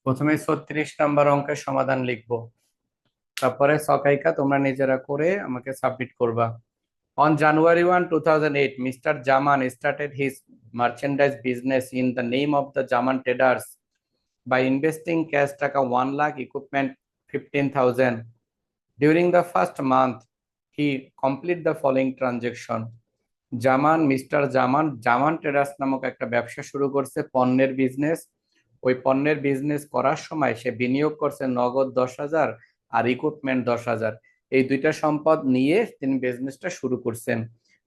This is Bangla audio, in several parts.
প্রথমে 36 নম্বর অঙ্কের সমাধান লিখবো, তারপরে সকাইকা তোমরা নিজেরা করে আমাকে সাবমিট করবা। On January 1, 2008, Mr. Jaman started his merchandise business in the name of the Jaman traders by investing cash taka 1 lakh, equipment 15,000. During the first month, he complete the following transaction. Mister Zaman traders নামক একটা ব্যবসা শুরু করছে, পণ্যের বিজনেস। ওই পণ্যের বিজনেস করার সময় সে বিনিয়োগ করছে নগদ 10,000 আর ইকুইপমেন্ট 10,000। এই দুইটা সম্পদ নিয়ে তিনি বিজনেসটা শুরু করছেন।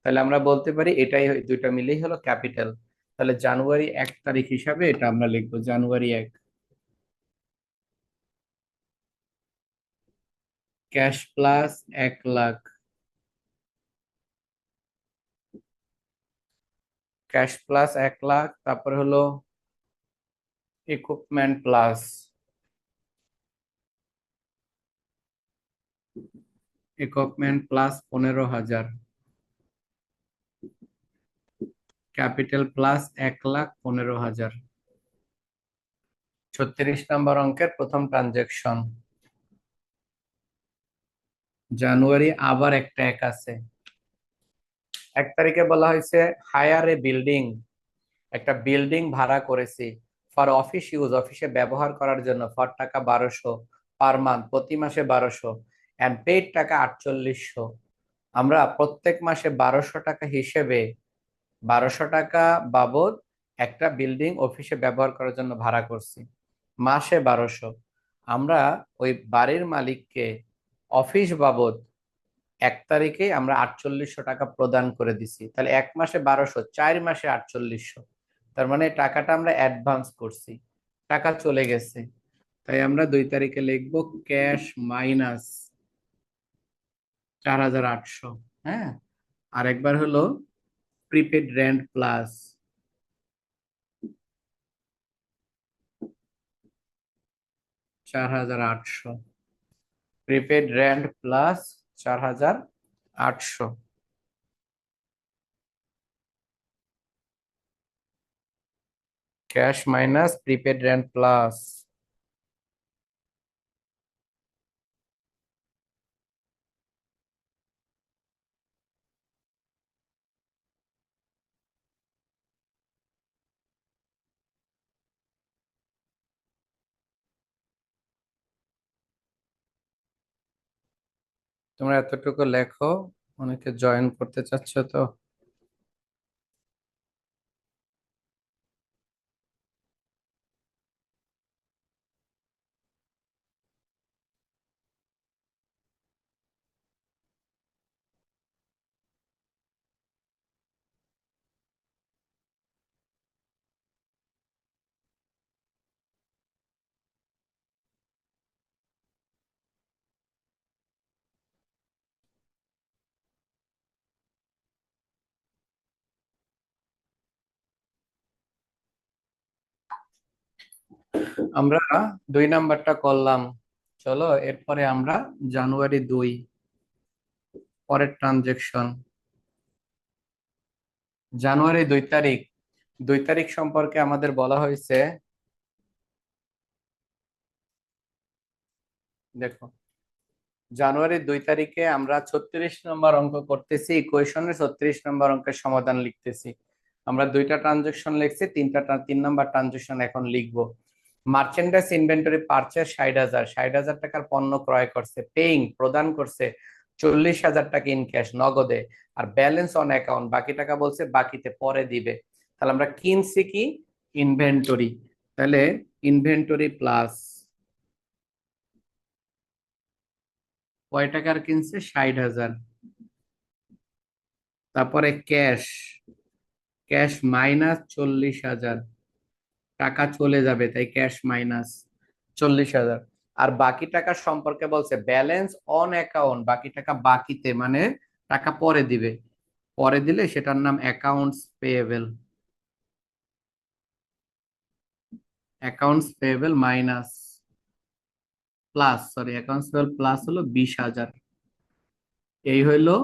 তাহলে আমরা বলতে পারি এটাই দুইটা মিলেই হলো ক্যাপিটাল। তাহলে জানুয়ারি 1 তারিখ হিসাবে এটা আমরা লিখবো জানুয়ারি 1। Cash plus 1 lakh, cash plus 1 lakh, তারপরে হলো equipment plus equipment plus 15,000, capital plus 1,15,000। 36 নম্বর অঙ্কের প্রথম ট্রানজেকশন। জানুয়ারি আবার একটা 1 আছে। 1 তারিখে বলা হয়েছে হায়ার এ বিল্ডিং, একটা বিল্ডিং ভাড়া করেছি, ফর অফিস ইউজ, অফিসে ব্যবহার করার জন্য, ফর টাকা 1200 পার মান্থ, প্রতি মাসে 1200, অ্যান্ড পেড টাকা 4800। আমরা প্রত্যেক মাসে 1200 টাকা হিসেবে 1200 টাকা বাবদ একটা বিল্ডিং অফিসে ব্যবহার করার জন্য ভাড়া করছি, মাসে 1200। আমরা ওই বাড়ির মালিককে অফিস বাবদ 1 তারিখে আমরা 4800 টাকা প্রদান করে দিছি। তাহলে 1 মাসে 1200, 4 মাসে 4800। তার মানে টাকাটা আমরা অ্যাডভান্স করছি, টাকা চলে গেছে। তাই আমরা 2 তারিখে লিখবো ক্যাশ মাইনাস 4,800। হ্যাঁ, আর একবার হলো prepaid rent plus 4,800, prepaid rent plus 4,800। Cash minus prepaid rent plus. তোমরা এতটুকু লেখো, অনেকে জয়েন করতে চাচ্ছ তো। আমরা 2 নাম্বারটা করলাম, চলো এরপরে আমরা জানুয়ারি 2 পরের ট্রানজেকশন। জানুয়ারি 2 তারিখ, 2 তারিখ সম্পর্কে আমাদের বলা হয়েছে, দেখো জানুয়ারি 2 তারিখে আমরা 36 নম্বর অঙ্ক করতেছি, ইকুয়েশনের 36 নম্বর অঙ্কের সমাধান লিখতেছি। আমরা দুইটা ট্রানজেকশন লিখছি, 3 নাম্বার ট্রানজেকশন এখন লিখবো। মার্চেন্ডাইজ ইনভেন্টরি পারচেজ 60,000, 60,000 টাকার পণ্য ক্রয় করছে, পেইং প্রদান করছে 40,000 টাকা ইন ক্যাশ নগদে, আর ব্যালেন্স অন অ্যাকাউন্ট, বাকি টাকা বলছে বাকিতে পরে দিবে। তাহলে আমরা কিনছি কি ইনভেন্টরি, তাহলে ইনভেন্টরি প্লাস কয় টাকার কিনছে 60,000, তারপরে ক্যাশ, ক্যাশ মাইনাস 40,000, টাকা চলে যাবে তাই ক্যাশ মাইনাস 40,000। আর বাকি টাকা সম্পর্কে বলছে ব্যালেন্স অন অ্যাকাউন্ট, বাকি টাকা বাকিতে মানে টাকা পরে দিবে, পরে দিলে সেটার নাম accounts payable. Accounts payable minus plus, sorry accounts payable plus হলো 20,000। এই হইলো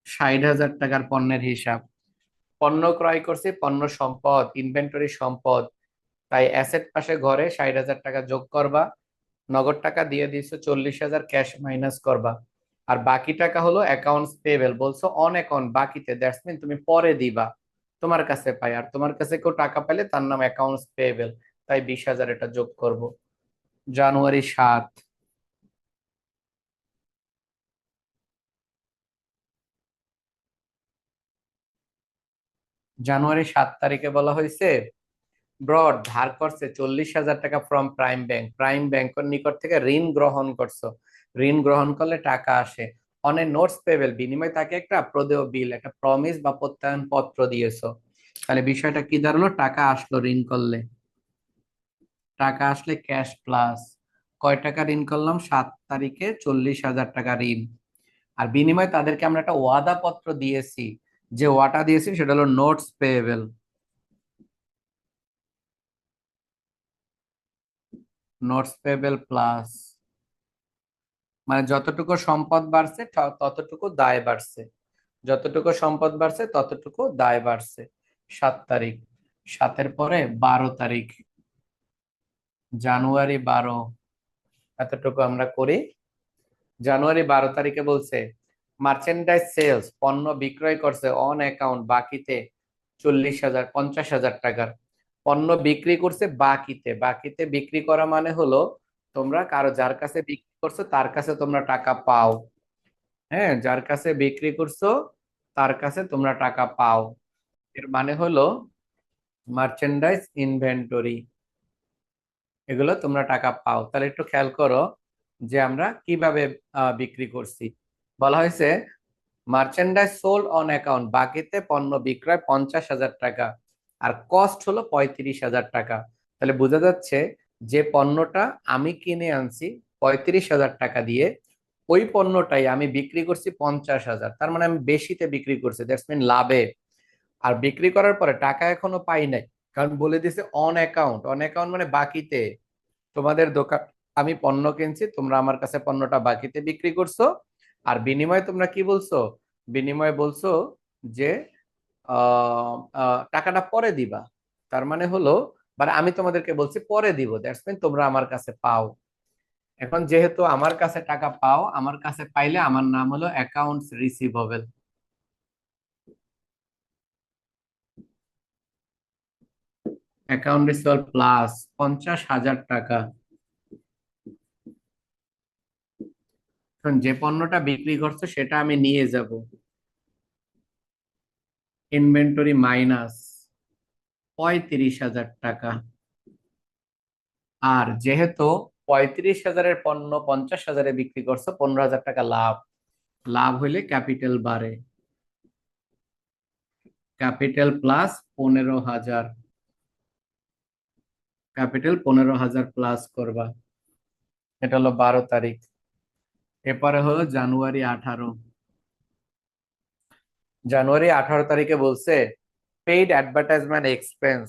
60,000 টাকার পণ্যের হিসাব। পণ্য ক্রয় করছে, পণ্য সম্পদ, ইনভেন্টরি সম্পদ, তাই অ্যাসেট পাশে ঘরে 60,000 টাকা যোগ করবা, নগদ টাকা দিয়ে দিছো 40,000, ক্যাশ মাইনাস করবা। আর বাকি টাকা হলো অ্যাকাউন্টস পেয়েবল, বলছো অন অ্যাকাউন্ট বাকিতে, দ্যাটস মিন তুমি পরে দিবা, তোমার কাছে পাই, আর তোমার কাছে কেউ টাকা পাইলে তার নাম অ্যাকাউন্টস পেয়েবল, তাই 20,000 এটা যোগ করব। জানুয়ারি 7, জানুয়ারি 7 তারিখে বলা হয়েছে ব্রড ধার করছে 40,000 টাকা ফ্রম প্রাইম ব্যাংক, প্রাইম ব্যাংকের নিকট থেকে ঋণ গ্রহণ করছো, ঋণ গ্রহণ করলে টাকা আসে, অন এ নোটস পেবেল, বিনিময়ে তাকে একটা প্রদেয় বিল, একটা প্রমিস বা প্রত্যয়ন পত্র দিয়েছো। তাহলে বিষয়টা কি দাঁড়ালো, টাকা আসলো ঋণ করলে, টাকা আসলে ক্যাশ প্লাস, কয় টাকা ঋণ করলাম, 7 তারিখে 40,000 টাকা ঋণ, আর বিনিময়ে তাদেরকে আমরা একটা ওয়াদা পত্র দিয়েছি, যে ওয়াটা দিয়েছি সেটা হলো notes payable, notes payable plus, মানে যতটুকু সম্পদ বাড়ছে ততটুকু দায় বাড়ছে, যতটুকু সম্পদ বাড়ছে ততটুকু দায় বাড়ছে। 7 তারিখ, 7-এর পরে 12 তারিখ, জানুয়ারি 12, এতটুকু আমরা করি। জানুয়ারি 12 তারিখে বলছে মার্চেন্ডাইজ সেলস, পণ্য বিক্রয় করছে অন অ্যাকাউন্ট বাকিতে 40,000, 50,000 টাকার পণ্য বিক্রি করছে বাকিতে, বাকিতে বিক্রি করা মানে হলো তোমরা কারো যার কাছে বিক্রি করছো তার কাছে তোমরা টাকা পাও, হ্যাঁ, যার কাছে বিক্রি করছো তার কাছে তোমরা টাকা পাও, এর মানে হলো মার্চেন্ডাইজ ইনভেন্টরি, এগুলো তোমরা টাকা পাও। তাহলে একটু খেয়াল করো যে আমরা কিভাবে বিক্রি করছি। বলা হয়েছে মার্চেন্ডাইজ সোল্ড অন অ্যাকাউন্ট, বাকিতে পণ্য বিক্রয় 50,000 টাকা, আর কস্ট হলো 35,000 টাকা। তাহলে বোঝা যাচ্ছে যে পণ্যটা আমি কিনে আনছি 35,000 টাকা দিয়ে, ওই পণ্যটাই আমি বিক্রি করছি 50,000, তার মানে আমি বেশিতে বিক্রি করছি, দ্যাটস মিন লাভে। আর বিক্রি করার পরে টাকা এখনো পাই নাই, কারণ বলে দিছে অন অ্যাকাউন্ট, অন অ্যাকাউন্ট মানে বাকিতে, তোমাদের দোকান, আমি পণ্য কিনছি, তোমরা আমার কাছে পণ্যটা বাকিতে বিক্রি করছো, আর বিনিময়ে তোমরা কি বলছো, বিনিময়ে বলছো যে টাকাটা পরে দিবা, তার মানে হলো, মানে আমি তোমাদেরকে বলছি পরে দিব, দ্যাটস মিন তোমরা আমার কাছে পাও। এখন যেহেতু আমার কাছে টাকা পাও, আমার কাছে পাইলে আমার নাম হলো accounts receivable, account receivable plus 50,000 টাকা। এখন যে পণ্যটা বিক্রি করছো সেটা আমি নিয়ে যাব, ইনভেন্টরি মাইনাস 35,000 টাকা, আর যেহেতু 35,000-এর পণ্য 50,000-এ বিক্রি করছো, 15,000 টাকা লাভ, লাভ হইলে ক্যাপিটাল বাড়ে, ক্যাপিটাল প্লাস 15,000, ক্যাপিটাল 15,000 প্লাস করবা, এটা হলো 12 তারিখ। এরপরে হলো জানুয়ারি 18, জানুয়ারি 18 তারিখে বলছে পেইড অ্যাডভার্টাইজমেন্ট এক্সপেন্স,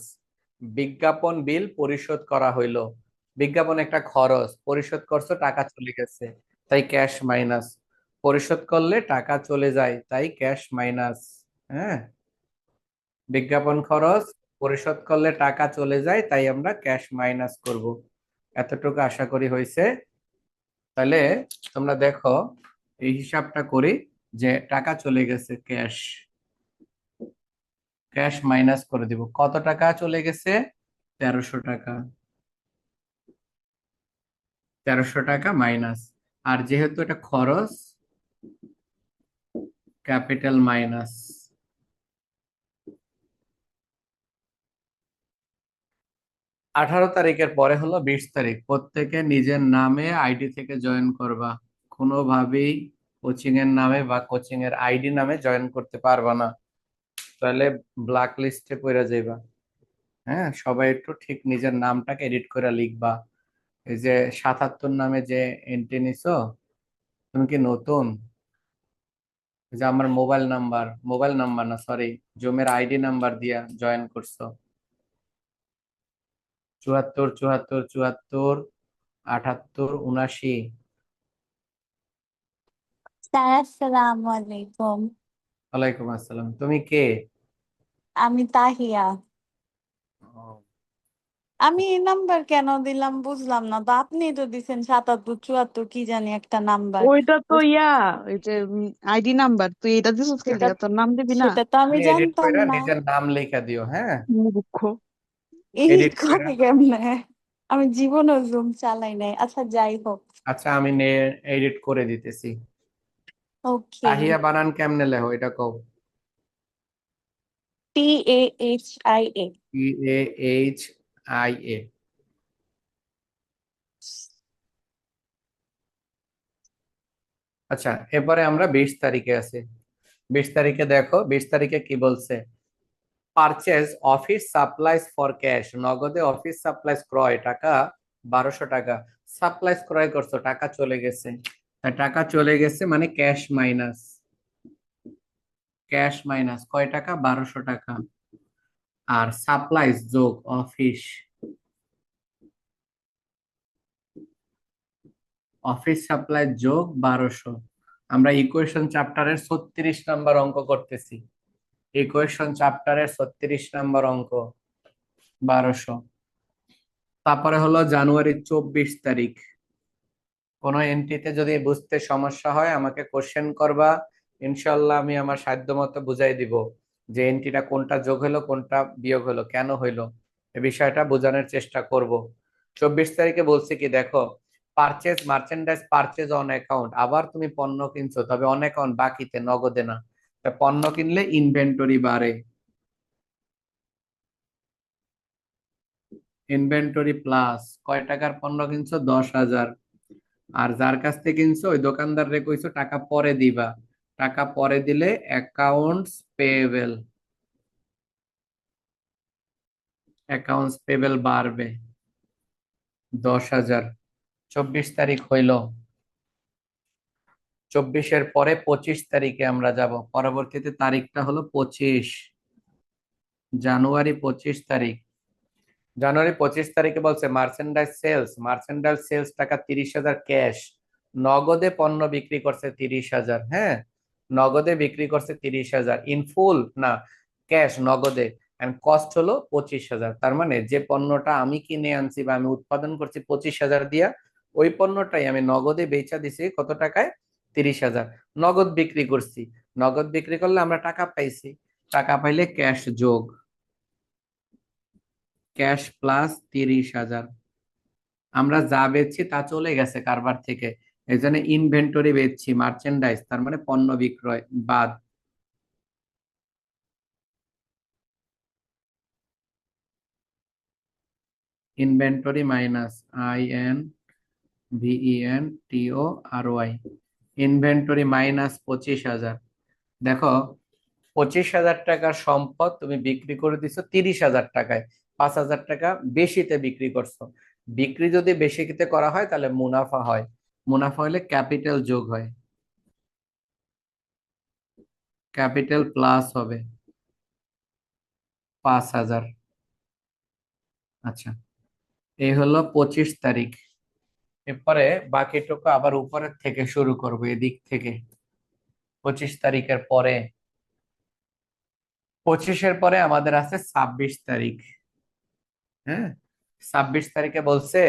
বিজ্ঞাপন বিল পরিশোধ করা হইলো, বিজ্ঞাপন একটা খরচ, পরিশোধ করছো টাকা চলে গেছে, তাই ক্যাশ মাইনাস, পরিশোধ করলে টাকা চলে যায় তাই ক্যাশ মাইনাস, হ্যাঁ, বিজ্ঞাপন খরচ পরিশোধ করলে টাকা চলে যায় তাই আমরা ক্যাশ মাইনাস করব। এতটুকু আশা করি হয়েছে। তাহলে তোমরা দেখো এই হিসাবটা করি, যে টাকা চলে গেছে ক্যাশ, ক্যাশ মাইনাস করে দিব, কত টাকা চলে গেছে, 1300 টাকা, 1300 টাকা মাইনাস, আর যেহেতু এটা খরচ, ক্যাপিটাল মাইনাস। 18 তারিখের পরে হলো 20 তারিখ, প্রত্যেকে নিজের নামে আইডি থেকে জয়েন করবা, কোনোভাবেই কোচিং এর নামে বা কোচিং এর আইডি নামে জয়েন করতে পারবা না, তাহলে ব্ল্যাক লিস্টে পড়ে যাইবা। হ্যাঁ, সবাই একটু ঠিক নিজের নামটাকে এডিট করে লিখবা। এই যে 77 নামে যে এন্ট্রি নিছো, তুমি কি নতুন, এই যে আমার মোবাইল নাম্বার না সরি, জুমের আইডি নাম্বার দিয়া জয়েন করছো, 74, 74, 74, 78, 79। স্যার আসসালামু আলাইকুম। ওয়ালাইকুম আসসালাম, তুমি কে? আমি তাহিয়া। ও, আমি এই নাম্বার কেন দিলাম বুঝলাম না তো, আপনি তো দিছেন 77 74 কি জানি একটা নাম্বার। ওইটা তো ওই যে আইডি নাম্বার, তুই এটা দিছিস কে সেটা লিগা? তোর নাম দিবি না? সেটা তো আমি তুমি এডিট জানতাম করে না। নিজের নাম লেখা দিও, হ্যাঁ। মূর্খ। এডিট এডিট করে। করে কেমনে? আমি জীবনও জুম চালাই নাই। আচ্ছা যাই হোক। আচ্ছা আমি এডিট করে দিতেছি। ওকে। তাহিয়া বানান কেমনে লেখো এটা কও। TAHIA। TAHIA। আচ্ছা এরপরে আমরা 20 তারিখে আছি। 20 তারিখে দেখো, 20 তারিখে কি বলছে। Purchase office supplies for cash, নগদে অফিস সাপ্লাইজ ক্রয় টাকা 1200 টাকা। সাপ্লাইজ ক্রয় করছো, টাকা চলে গেছে। তা টাকা চলে গেছে মানে ক্যাশ মাইনাস, ক্যাশ মাইনাস কয় টাকা, 1200 টাকা। আর সাপ্লাইজ যোগ অফিস, অফিস সাপ্লাই যোগ 1200। আমরা ইকুয়েশন চ্যাপ্টারের 36 নম্বর অঙ্ক করতেছি। ইকুয়েশন চ্যাপ্টারের 36 নম্বর অঙ্ক, 1200। তারপরে হলো জানুয়ারি 24 তারিখ। কোনো এন্ট্রিতে যদি বুঝতে সমস্যা হয় আমাকে কোশ্চেন করবা, ইনশাল্লাহ আমি আমার সাধ্য মতো বুঝাই দিব যে এন্ট্রিটা কোনটা যোগ হলো কোনটা বিয়োগ হলো, কেন হইলো, এ বিষয়টা বোঝানোর চেষ্টা করব। 24 তারিখে বলছে কি দেখো, purchase merchandise purchase on account, আবার তুমি পণ্য কিনছো তবে অন অ্যাকাউন্ট বাকিতে, নগদে না। তা পণ্য কিনলে ইনভেন্টরি বাড়ে, ইনভেন্টরি প্লাস কয় টাকার পণ্য কিনছো, 10,000। আর যার কাছ থেকে কিনছো ওই দোকানদার রে কইছো টাকা পরে দিবা, টাকা পরে দিলে অ্যাকাউন্টস পেয়েবল, অ্যাকাউন্টস পেয়েবল বাড়বে 10,000। 24 তারিখ হইল। 24-এর পরে 25 তারিখে আমরা যাব, পরবর্তীতে তারিখটা হলো 25, জানুয়ারি 25 তারিখ। জানুয়ারি 25 তারিখে বলছে মার্চেন্ডাইজ সেলস, মার্চেন্ডাইজ সেলস টাকা 30,000 ক্যাশ, নগদে পণ্য বিক্রি করছে 30,000, হ্যাঁ। নগদে বিক্রি করছে 30,000 ইন ফুল না, ক্যাশ নগদে। এন্ড কস্ট হলো 25,000। তার মানে যে পণ্যটা আমি কিনে আনছি বা আমি উৎপাদন করছি 25,000 দিয়া, ওই পণ্যটাই আমি নগদে বেচা দিছি কত টাকায়, 30,000। নগদ বিক্রি করছি, নগদ বিক্রি করলে আমরা টাকা পাইছি, টাকা পাইলে ক্যাশ যোগ, ক্যাশ প্লাস 30,000। আমরা যা বেচছি তা চলে গেছে কারবার থেকে, এই জন্য ইনভেন্টরি বেচছি, মার্চেন্ডাইজ তার মানে পণ্য বিক্রয় বাদ, inventory minus INVENTORY, inventory minus 25,000। দেখো 25,000 টাকার সম্পদ তুমি বিক্রি করে দিছো 30,000 টাকায়, 5,000 টাকা বেশিতে বিক্রি করছো। বিক্রি যদি বেশিতে করা হয় তাহলে মুনাফা হয়, মুনাফা হলে ক্যাপিটাল যোগ হয়, ক্যাপিটাল প্লাস হবে 5,000। আচ্ছা এই হলো 25 তারিখ। এরপরে বাকিটুকু আবার উপরের থেকে শুরু করবো, এদিক থেকে। 25 তারিখের পরে, 25-এর পরে আমাদের আছে 26 তারিখ, হ্যাঁ। 26 তারিখে বলছে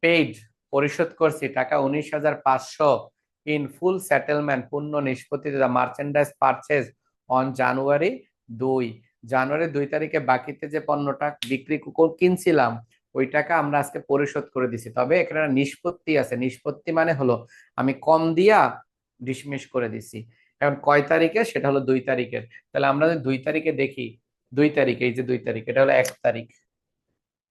পেইড, পরিশোধ করছি টাকা 19,500 ইন ফুল সেটেলমেন্ট, পূর্ণ নিষ্পত্তি, মার্চেন্ডাইজ পারচেজ অন জানুয়ারি 2। জানুয়ারি 2 তারিখে বাকিতে যে পণ্যটা বিক্রি কিনছিলাম ওই টাকা আমরা আজকে পরিশোধ করে দিছি, তবে এখানে একটা নিষ্পত্তি আছে, নিষ্পত্তি মানে হলো আমি কম দিয়া ডিসমিস করে দিছি। এখন কয় তারিখে, সেটা হলো 2 তারিখের। তাহলে আমরা যদি 2 তারিখে দেখি, 2 তারিখ, এই যে 2 তারিখ, এটা হলো 1 তারিখ,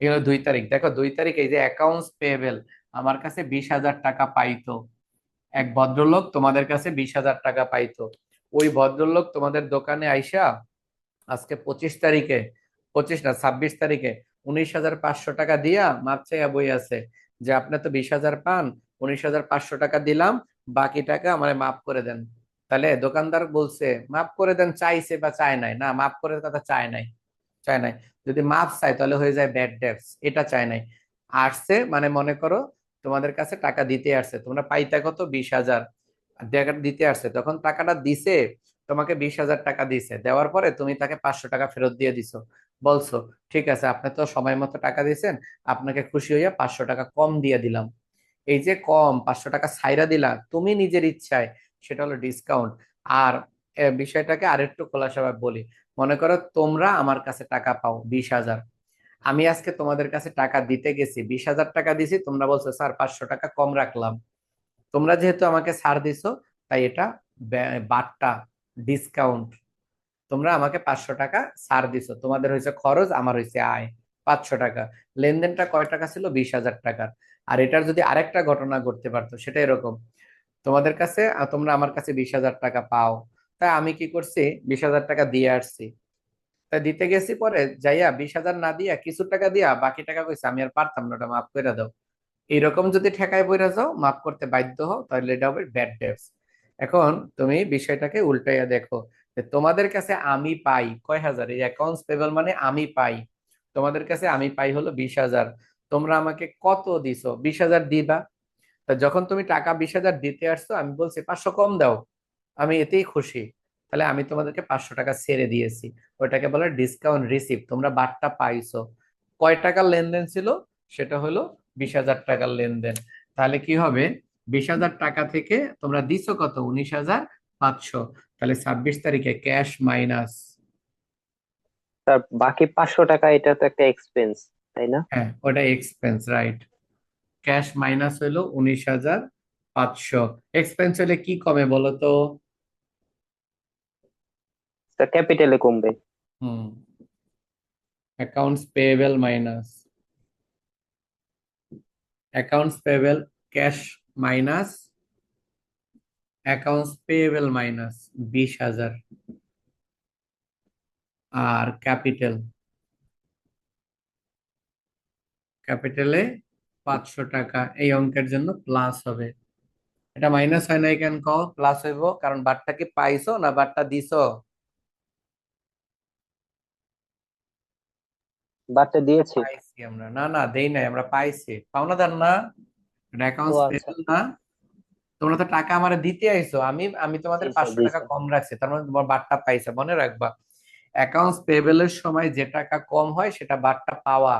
এই হলো 2 তারিখ। দেখো 2 তারিখে এই যে অ্যাকাউন্টস পেয়েবল, আমার কাছে 20,000 টাকা পাইতো, এক ভদ্রলোক তোমাদের কাছে 20,000 টাকা পাইতো। ওই ভদ্রলোক তোমাদের দোকানে আইসা আজকে 25 তারিখে, 25 না 26 তারিখে 19,500 টাকা দিয়া মাপ চাইয়া বই আছে যে আপনি তো 20,000 পান, 19,500 টাকা দিলাম, বাকি টাকা আমারে মাফ করে দেন। তাহলে দোকানদার বলছে মাফ করে দেন, চাইছে বা চায় নাই, না মাফ করে দেওয়ার কথা চায় নাই, চায় নাই। যদি মাফ চায় তাহলে হয়ে যায় ব্যাড ডেটস, এটা চায় নাই। আসছে মানে মনে করো তোমাদের কাছে টাকা দিতে আসছে, তোমরা পাইতা কত, 20,000, দিতে আসছে, তখন টাকাটা দিছে, তোমাকে 20,000 টাকা দিছে, দেওয়ার পরে তুমি তাকে 500 টাকা ফেরত দিয়ে দিছো। বলছো ঠিক আছে, আপনি তো সময় মতো টাকা দিয়েছেন, আপনাকে খুশি হইয়া 500 টাকা কম দিয়ে দিলাম। এই যে কম 500 টাকা ছাইরা দিলা তুমি নিজের ইচ্ছায়, সেটা হলো ডিসকাউন্ট। আর বিষয়টাকে আরেকটু খোলাসাভাবে বলি। মনে করো তোমরা আমার কাছে টাকা পাও 20,000, আমি আজকে তোমাদের কাছে টাকা দিতে গেছি, 20,000 টাকা দিছি, তোমরা বলছো স্যার 500 টাকা কম রাখলাম। তোমরা যেহেতু আমাকে ছাড় দিছো, তাই এটা বাট্টা, ডিসকাউন্ট। তোমরা আমাকে 500 টাকা ছাড় দিছো, তোমাদের হয়েছে খরচ, আমার হয়েছে আয় 500 টাকা। লেনদেনটা কয় টাকা ছিল? 20,000 টাকার। আর এটার যদি আরেকটা ঘটনা ঘটতে পারতো, সেটা এরকম, তোমাদের কাছে তোমরা আমার কাছে 20,000 টাকা পাও, তাই আমি কি করছি, 20,000 টাকা দিয়ে আসছি। তাই দিতে গেছি, পরে যাইয়া 20,000 না দিয়া কিছু টাকা দিয়া বাকি টাকা কইছে আমি আর পারতাম না, ওটা মাফ করে দাও। এইরকম যদি ঠেকায় পইরা যাও, মাফ করতে বাধ্য হও, তাহলে এটা হবে ব্যাড ডেটস। এখন তুমি বিষয়টাকে উল্টাইয়া দেখো, যে তোমাদের কাছে আমি পাই কয় হাজার, এই অ্যাকাউন্টস পেবল মানে আমি পাই, তোমাদের কাছে আমি পাই হলো 20,000। তোমরা আমাকে কত দিছো? 20,000 দিবা। তা যখন তুমি টাকা 20,000 দিতে আসছো, আমি বলছি 500 কম দাও, আমি এতেই খুশি, তাহলে আমি তোমাদেরকে 500 টাকা ছেড়ে দিয়েছি। ওইটাকে বলে ডিসকাউন্ট রিসিভ, তোমরা বার্তা পাইছো। কয় টাকার লেনদেন ছিল? সেটা হলো 20,000 টাকার লেনদেন। তাহলে কি হবে, 20,000 টাকা থেকে তোমরা দিছো কত? 19,500। তাহলে 26 তারিখে ক্যাশ মাইনাস, তার বাকি 500 টাকা, এটা তো একটা এক্সপেন্স, তাই না? হ্যাঁ ওটা এক্সপেন্স, রাইট। ক্যাশ মাইনাস হলো 19,500। এক্সপেন্স হলে কি কমে বলো তো? তা ক্যাপিটালে কমবে। হুম, accounts payable minus accounts payable, cash minus accounts payable minus 20,000। আর ক্যাপিটালে 500 টাকা, এই অঙ্কের জন্য প্লাস হবে। এটা মাইনাস হয় নাই কেন কও? প্লাস হইব কারণ বারটা কি পাইছো না বারটা দিছো? বাড়তে দিয়েছি। পাইছি আমরা, না না দেই নাই, আমরা পাইছি, পাওনাদার না, এটা ও অ্যাকাউন্টস আচ্ছা। পেয়েবল না। তোমরা তো টাকা আমার দিতে আইছো, আমি আমি তোমাদের দিছে 500 টাকা দিছে। কম রাখছি, তার মানে তোমার বারটা পাইছে, মনে রাখবা। অ্যাকাউন্টস পেয়েবলের সময় যে টাকা কম হয় সেটা বারটা পাওয়া।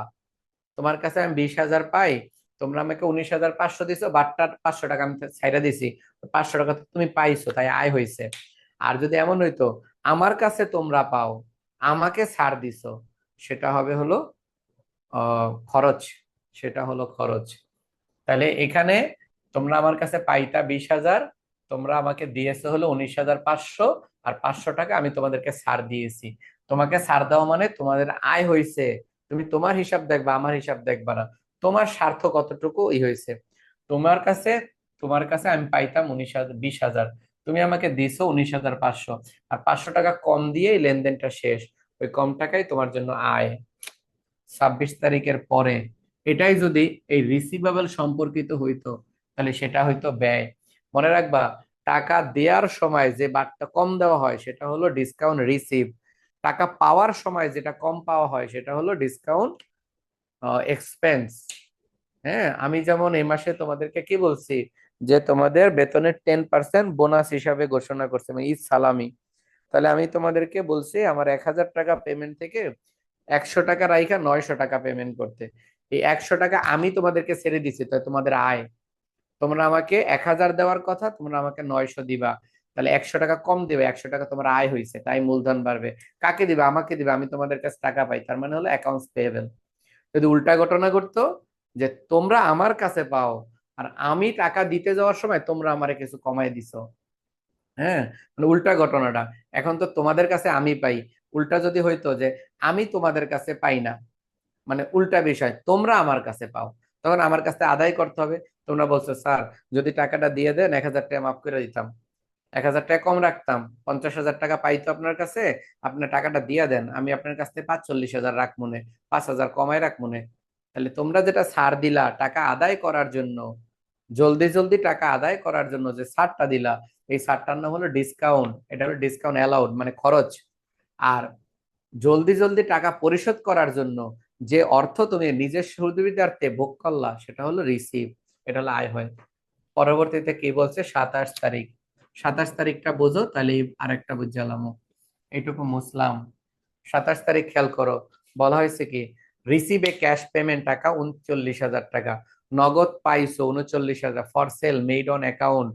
তোমার কাছে আমি 20,000 পাই, তোমরা আমাকে 19,500 দিছো, বারটার 500 টাকা আমি ছাইড়া দিছি, 500 টাকা তো তুমি পাইছো, তাই আয় হইছে। আর যদি এমন হইতো আমার কাছে তোমরা পাও, আমাকে ছাড় দিছো, সেটা হবে হলো খরচ, সেটা হলো খরচ। তাহলে এখানে তোমরা আমার কাছে পাইতা 20,000, তোমরা আমাকে দিয়েছো হলো 19,500, আর 500 টাকা আমি তোমাদেরকে ছাড় দিয়েছি। তোমাকে ছাড় দেওয়া মানে তোমাদের আয় হয়েছে, তুমি তোমার হিসাব দেখবা, আমার হিসাব দেখবা না। তোমার স্বার্থ কতটুকু ই হয়েছে। তোমার কাছে তোমার কাছে আমি পাইতাম 19,000 20,000, তুমি আমাকে দিছো 19,500, আর 500 টাকা কম দিয়েই লেনদেনটা শেষ। ওই কম টাকাই তোমার জন্য আয়। 26 তারিখের পরে এটাই যদি এই রিসিভেবল সম্পর্কিত হইতো, তাহলে সেটা হইতো ব্যয়। মনে রাখবা, টাকা দেওয়ার সময় যে বারটা কম দেওয়া হয় সেটা হলো ডিসকাউন্ট রিসিভ, টাকা পাওয়ার সময় যেটা কম পাওয়া হয় সেটা হলো ডিসকাউন্ট এক্সপেন্স। হ্যাঁ, আমি যেমন এই মাসে তোমাদেরকে কি বলছি, যে তোমাদের বেতনের 10% বোনাস হিসাবে ঘোষণা করছে, মানে ঈদ সালামি। তাহলে আমি তোমাদেরকে বলছি আমার 1,000 টাকা পেমেন্ট থেকে 100 টাকা রাইখা 900 টাকা পেমেন্ট করতে। এই 100 টাকা আমি তোমাদেরকে ছেড়ে দিচ্ছি, তাই তোমাদের আয়। তোমরা আমাকে 1,000 দেওয়ার কথা, তোমরা আমাকে 900 দিবা, তাহলে 100 টাকা কম দিবে, 100 টাকা তোমার আয় হয়েছে, তাই মূলধন বাড়বে। কাকে দিবে? আমাকে দিবে, আমি তোমাদের কাছে টাকা পাই, তার মানে হলো অ্যাকাউন্টস পেয়েবল। যদি উল্টা ঘটনা ঘটতো, যে তোমরা আমার কাছে পাও আর আমি টাকা দিতে যাওয়ার সময় তোমরা আমারে কিছু কমাই দিছো, হ্যাঁ, মানে উল্টা ঘটনাটা। এখন তো তোমাদের কাছে আমি পাই, উল্টা যদি হইতো যে আমি তোমাদের কাছে পাই না, মানে উল্টা বিষয়, তোমরা আমার কাছে পাও, তখন আমার কাছে আদায় করতে হবে। তোমরা বলছো স্যার যদি টাকাটা দিয়ে দেন 1,000 টাকা মাফ করে দিতাম, 1,000 টাকা কম রাখতাম, 50,000 টাকা পাইতো আপনার কাছে, আপনার টাকাটা দিয়ে দেন, আমি আপনার কাছ থেকে 45,000 রাখ মনে, 5,000 কমায় রাখ মনে। তাহলে তোমরা যেটা ছাড় দিলা টাকা আদায় করার জন্য, জলদি জলদি টাকা আদায় করার জন্য যে ছাড়টা দিলা, এই ছাড়টার নাম হলো ডিসকাউন্ট, এটা হলো ডিসকাউন্ট অ্যালাউড মানে খরচ। আর জলদি জলদি টাকা পরিশোধ করার জন্য যে অর্থ তুমি নিজের সুবিধার্থে ভোগ করলা, সেটা হলো রিসিভ, এটা হলো আয় হয়। পরবর্তীতে কি বলছে? 27 তারিখ, 27 তারিখটা বোঝো, তাহলে আরেকটা বুঝালাম, এইটুকু মুসলাম। 27 তারিখ খেয়াল করো, বলা হয়েছে কি রিসিভে ক্যাশ পেমেন্ট টাকা 39,000 টাকা, নগদ পাইছো 39,000 for sale made on account,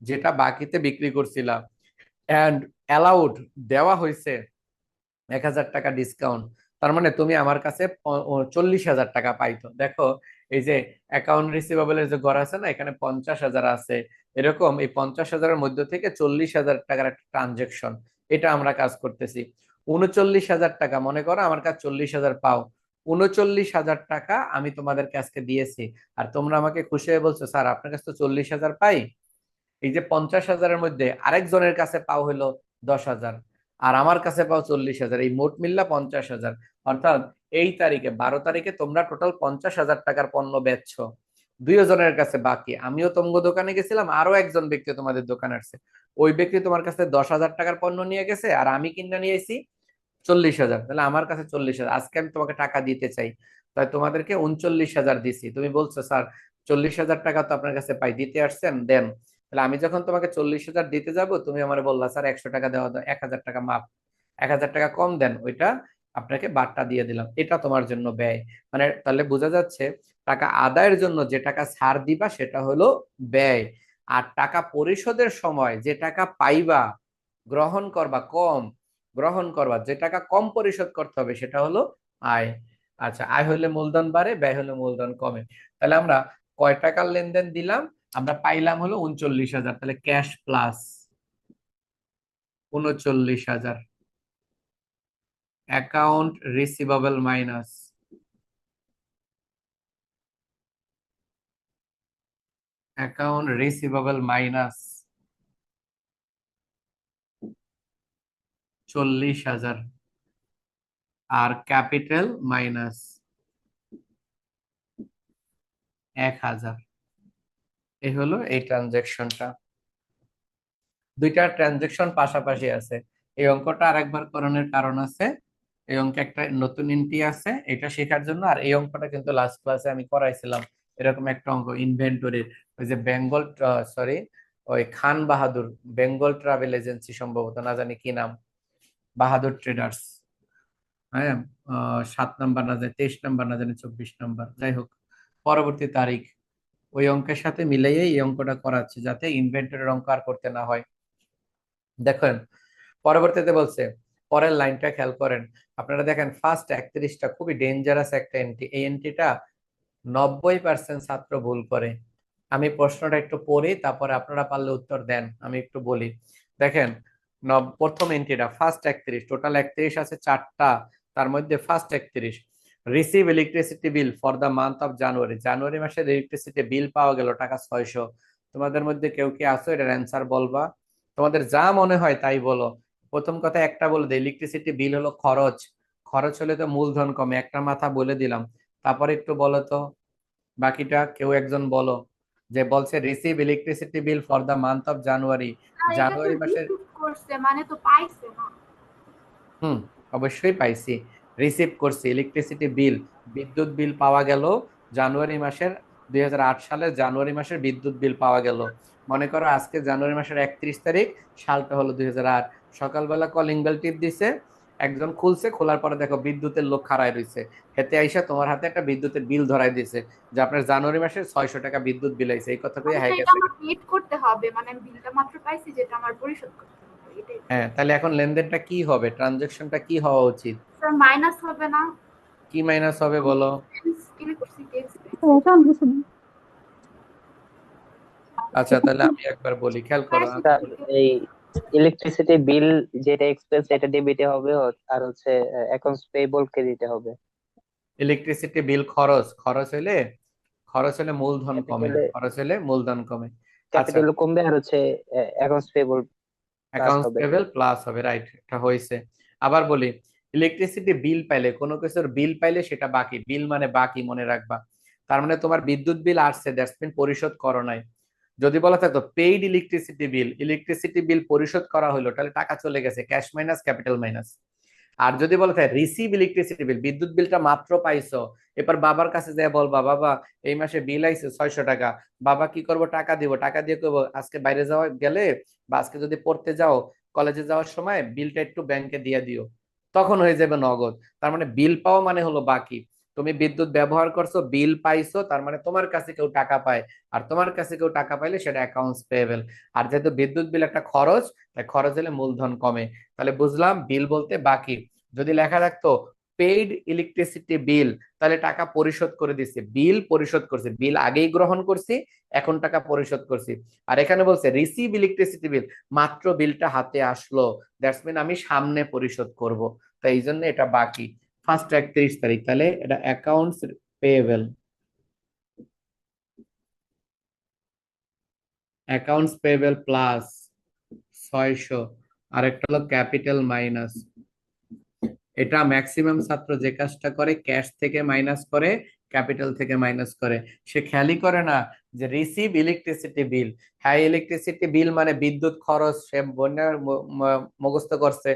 যেটা বাকিতে বিক্রি করছিলা, এন্ড অ্যালাউড দেওয়া হয়েছে 1,000 টাকা ডিসকাউন্ট। তার মানে তুমি আমার কাছে 40,000 টাকা পাইতো। দেখো এই যে অ্যাকাউন্ট রিসিভেবলের যে ঘর আছে না, এখানে 50,000 আছে, এরকম এই 50,000-এর মধ্যে থেকে 40,000 টাকার একটা ট্রানজেকশন, এটা আমরা কাজ করতেছি। 39,000 টাকা, মনে করো আমার কাছে 40,000 পাও, 39,000 টাকা আমি তোমাদেরকে আজকে দিয়েছি, আর তোমরা আমাকে খুশি হয়ে বলছো স্যার আপনার কাছে তো 40,000 পাই। এই যে 50,000-এর মধ্যে আরেকজনের কাছে পাও হলো 10,000, আর আমার কাছে পাও 40,000, এই মোট মিল্লা 50,000। অর্থাৎ এই তারিখে 12 তারিখে তোমরা টোটাল 50,000 টাকার পণ্য বেচছো, দুইজনের কাছে বাকি। আমিও তোমার দোকানে গেছিলাম, আরো একজন ব্যক্তি তোমাদের দোকানে আসছে, ওই ব্যক্তি তোমার কাছে 10,000 টাকার পণ্য নিয়ে গেছে, আর আমি কিনে নিয়ে এসেছি 40,000, তাহলে আমার কাছে 40,000, আজকে আমি তোমাকে টাকা দিতে চাই, তাই তোমাদেরকে 39,000 দিছি। তুমি বলছো স্যার 40,000 টাকা তো আপনার কাছে পাই, দিতে আসছেন দেন। তাহলে আমি যখন তোমাকে 40,000 দিতে যাব, তুমি আমার বললা স্যার 100 টাকা দেওয়া দাও, 1,000 টাকা মাপ, 1,000 টাকা কম দেন, ওইটা আপনাকে বারটা দিয়ে দিলাম, এটা তোমার জন্য ব্যয়। মানে তাহলে বোঝা যাচ্ছে টাকা আদায়ের জন্য যে টাকা ছাড় দিবা সেটা হলো ব্যয়, আর টাকা পরিশোধের সময় যে টাকা পাইবা, গ্রহণ করবা কম, গ্রহণ করবা যে টাকা কম পরিশোধ করতে হবে সেটা হলো আয়। আচ্ছা, আয় হলে মূলধন বাড়ে, ব্যয় হলে মূলধন কমে। তাহলে আমরা কয় টাকার লেনদেন দিলাম, আমরা পাইলাম হলো 39,000, তাহলে cash plus 39,000, account receivable minus account receivable minus 40,000, আর ক্যাপিটাল মাইনাস 1,000। এই হলো এই ট্রানজেকশনটা। দুইটা ট্রানজেকশন পাশাপাশি আছে, এই অঙ্কটা আরেকবার করণের কারণ আছে, এই অঙ্কে একটা নতুন এন্ট্রি আছে, এটা শেখার জন্য। আর এই অঙ্কটা কিন্তু লাস্ট ক্লাসে আমি করাইছিলাম, এরকম একটা অঙ্ক ইনভেন্টরির, ওই যে বেঙ্গল, সরি ওই খান বাহাদুর, বেঙ্গল ট্রাভেল এজেন্সি সম্ভবত, না জানি কি নাম, বাহাদুর ট্রেডার্স, হ্যাঁ 7 নাম্বার না জানি 23 নাম্বার না জানি 24 নাম্বার, যাই হোক পরবর্তী তারিখ ওই অঙ্কের সাথে মিলাইয়ে এই অঙ্কটা করাচ্ছে, যাতে ইনভেন্টরির অঙ্ক আর করতে না হয়। দেখেন পরবর্তীতে বলছে, পরের লাইনটা খেয়াল করেন, আপনারা দেখেন ফার্স্ট 31টা খুবই ডেঞ্জারাস একটা এন্ট্রি, এই এন্ট্রিটা 90% ছাত্র ভুল করে। আমি প্রশ্নটা একটু পড়ি, তারপরে আপনারা পারলে উত্তর দেন, আমি একটু বলি। দেখেন প্রথম এন্ট্রিটা ফার্স্ট 31, টোটাল 31 আছে 4টা, তার মধ্যে first 31, receive electricity bill for the month of January, জানুয়ারি মাসের ইলেকট্রিসিটি বিল পাওয়া গেল টাকা 600। তোমাদের মধ্যে কেউ কি আসো এটার অ্যান্সার বলবা? তোমাদের যা মনে হয় তাই বলো। প্রথম কথা একটা বলে দিই, ইলেকট্রিসিটি বিল হলো খরচ, খরচ হলে তো মূলধন কমে, একটা মাথা বলে দিলাম। তারপরে একটু বলো তো বাকিটা, কেউ একজন বলো যে বলছে receive electricity bill for the month of January, আর এটা তো জানুয়ারি মাসের। রিসিভ করছে মানে তো পাইছে না। হুম, অবশ্যই পাইছি, রিসিভ করছি ইলেকট্রিসিটি বিল, বিদ্যুৎ বিল পাওয়া গেল জানুয়ারি মাসের, 2008 সালের জানুয়ারি মাসের বিদ্যুৎ বিল পাওয়া গেল। মনে করো আজকে জানুয়ারি মাসের 31 তারিখ, সালটা হলো 2008, সকালবেলা কলিং বেল টিপ দিছে, একজন খুলছে, খোলার পরে দেখো বিদ্যুতের লোক খাড়ায় রইছে, হেতে আইসা তোমার হাতে একটা বিদ্যুতের বিল ধরাই দিছে যে আপনার জানুয়ারি মাসের 600 টাকা বিদ্যুৎ বিল আইছে, এই কথা কই হাই মানে এটা গেছে। আমার পেড করতে হবে, মানে আমি বিলটা মাত্র পাইছি যেটা আমার পরিশোধ করতে হবে এটাই। হ্যাঁ, তাহলে এখন লেনদেনটা কি হবে, ট্রানজেকশনটা কি হওয়া উচিত? স্যার মাইনাস হবে না? কি মাইনাস হবে বলো? আচ্ছা তাহলে আমি একবার বলি, খেয়াল করো আমি স্যার বলি। এই ইলেকট্রিসিটি বিল যেটা এক্সপেন্স এটা ডেবিটে হবে, আর হচ্ছে অ্যাকাউন্টস পেয়েবল ক্রেডিটে হবে। ইলেকট্রিসিটি বিল খরচ, খরচ হলে মূলধন কমে, ক্যাপিটালে খরচ হলে মূলধন কমে। আচ্ছা, ক্যাপিটাল কমবে, আর হচ্ছে অ্যাকাউন্টস পেয়েবল প্লাস অ্যাকাউন্টস হবে। পেয়েবল প্লাস হবে, রাইট, এটা হয়েছে। আবার বলি, ইলেকট্রিসিটি বিল পাইলে, কোনো কিছুর বিল পাইলে সেটা বাকি, বিল মানে বাকি, মনে রাখবা। তার মানে তোমার বিদ্যুৎ বিল আসছে, দ্যাটস মিন পরিশোধ করো নাই। যদি বলা থাকতো paid electricity bill, electricity bill পরিশোধ করা হলো, তাহলে টাকা চলে গেছে, ক্যাশ মাইনাস ক্যাপিটাল মাইনাস। আর যদি বলা থাকে রিসিভ ইলেকট্রিসিটি বিল, বিদ্যুৎ বিলটা মাত্র পাইছো, এবার বাবার কাছে যায় বলবা বাবা এই মাসে বিল আইছে 600 টাকা, বাবা কি করব, টাকা দিব, টাকা দিয়ে করবো আজকে বাইরে যাওয়া গেলে, বা আজকে যদি পড়তে যাও, কলেজে যাওয়ার সময় বিলটা একটু ব্যাংকে দিয়ে দিও, তখন হয়ে যাবে নগদ। তার মানে বিল পাওয়া মানে হলো বাকি। তুমি বিদ্যুৎ ব্যবহার করছো, বিল পাইছো, তার মানে তোমার কাছে কেউ টাকা পায়, আর তোমার কাছে কেউ টাকা পাইলে সেটা অ্যাকাউন্টস পেয়েবল। আর যেহেতু বিদ্যুৎ বিল একটা খরচ, তাই খরচ হলে মূলধন কমে। তাহলে বুঝলাম বিল বলতে বাকি। যদি লেখা থাকতো পেইড ইলেকট্রিসিটি বিল, তাহলে টাকা পরিশোধ করে দিচ্ছে, বিল পরিশোধ করছে, বিল আগেই গ্রহণ করছি, এখন টাকা পরিশোধ করছি। আর এখানে বলছে রিসিভ ইলেকট্রিসিটি বিল, মাত্র বিলটা হাতে আসলো, দ্যাটস মিন আমি সামনে পরিশোধ করব, তাই এই জন্য এটা বাকি। ফার্স্ট 31 তারিখ, তাহলে এটা accounts payable, accounts payable plus 600, আর একটা হলো ক্যাপিটাল মাইনাস। এটা ম্যাক্সিমাম ছাত্র যে কাজটা করে ক্যাশ থেকে মাইনাস করে, ক্যাপিটাল থেকে মাইনাস করে, সে খেয়ালই করে না যে রিসিভ ইলেকট্রিসিটি বিল। হ্যাঁ, ইলেকট্রিসিটি বিল মানে বিদ্যুৎ খরচ, সে বন্যার মুখস্থ করছে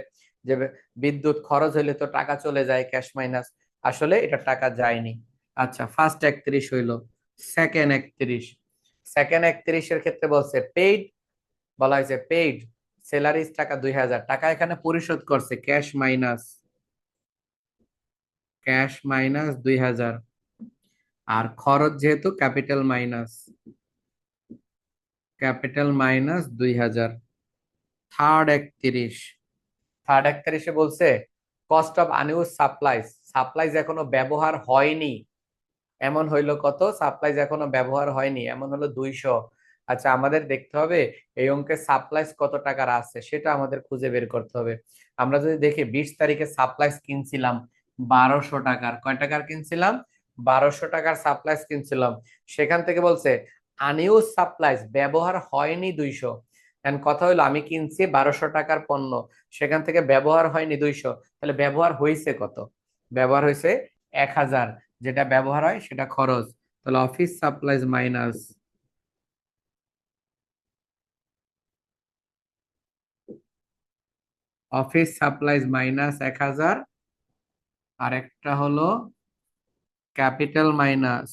যে বিদ্যুৎ খরচ হইলে তো টাকা চলে যায়, ক্যাশ মাইনাস, আসলে এটা টাকা যায়নি। আচ্ছা, ফার্স্ট 31 হইলো, সেকেন্ড 31, সেকেন্ড 31 এর ক্ষেত্রে বলছে পেইড, বলা হয়েছে পেইড স্যালারিজ টাকা 2000 টাকা এখানে পরিশোধ করছে, ক্যাশ মাইনাস, ক্যাশ মাইনাস 2000, আর খরচ যেহেতু capital minus, capital minus 2000। Third 31, third 31-এ বলছে cost of unused supplies, supplies এখনো ব্যবহার হয়নি, এমন হইলো কত, সাপ্লাইজ এখনো ব্যবহার হয়নি, এমন হলো 200। আচ্ছা, আমাদের দেখতে হবে এই অঙ্কে সাপ্লাইজ কত টাকার আছে সেটা আমাদের খুঁজে বের করতে হবে। আমরা যদি দেখি 20 তারিখে সাপ্লাইজ কিনছিলাম 1200 টাকার, কয় টাকার কিনছিলাম, 1200 টাকার সাপ্লাইজ কিনছিলাম। সেখান থেকে বলছে আনইউজ সাপ্লাইজ, ব্যবহার হয়নি 200। এন্ড কথা হলো আমি কিনছি 1200 টাকার পণ্য, সেখান থেকে ব্যবহার হয়নি 200, তাহলে ব্যবহার হয়েছে কত, ব্যবহার হয়েছে 1000, যেটা ব্যবহার হয় সেটা খরচ। তাহলে office supplies minus, office supplies minus 1000, আর একটা হলো capital minus,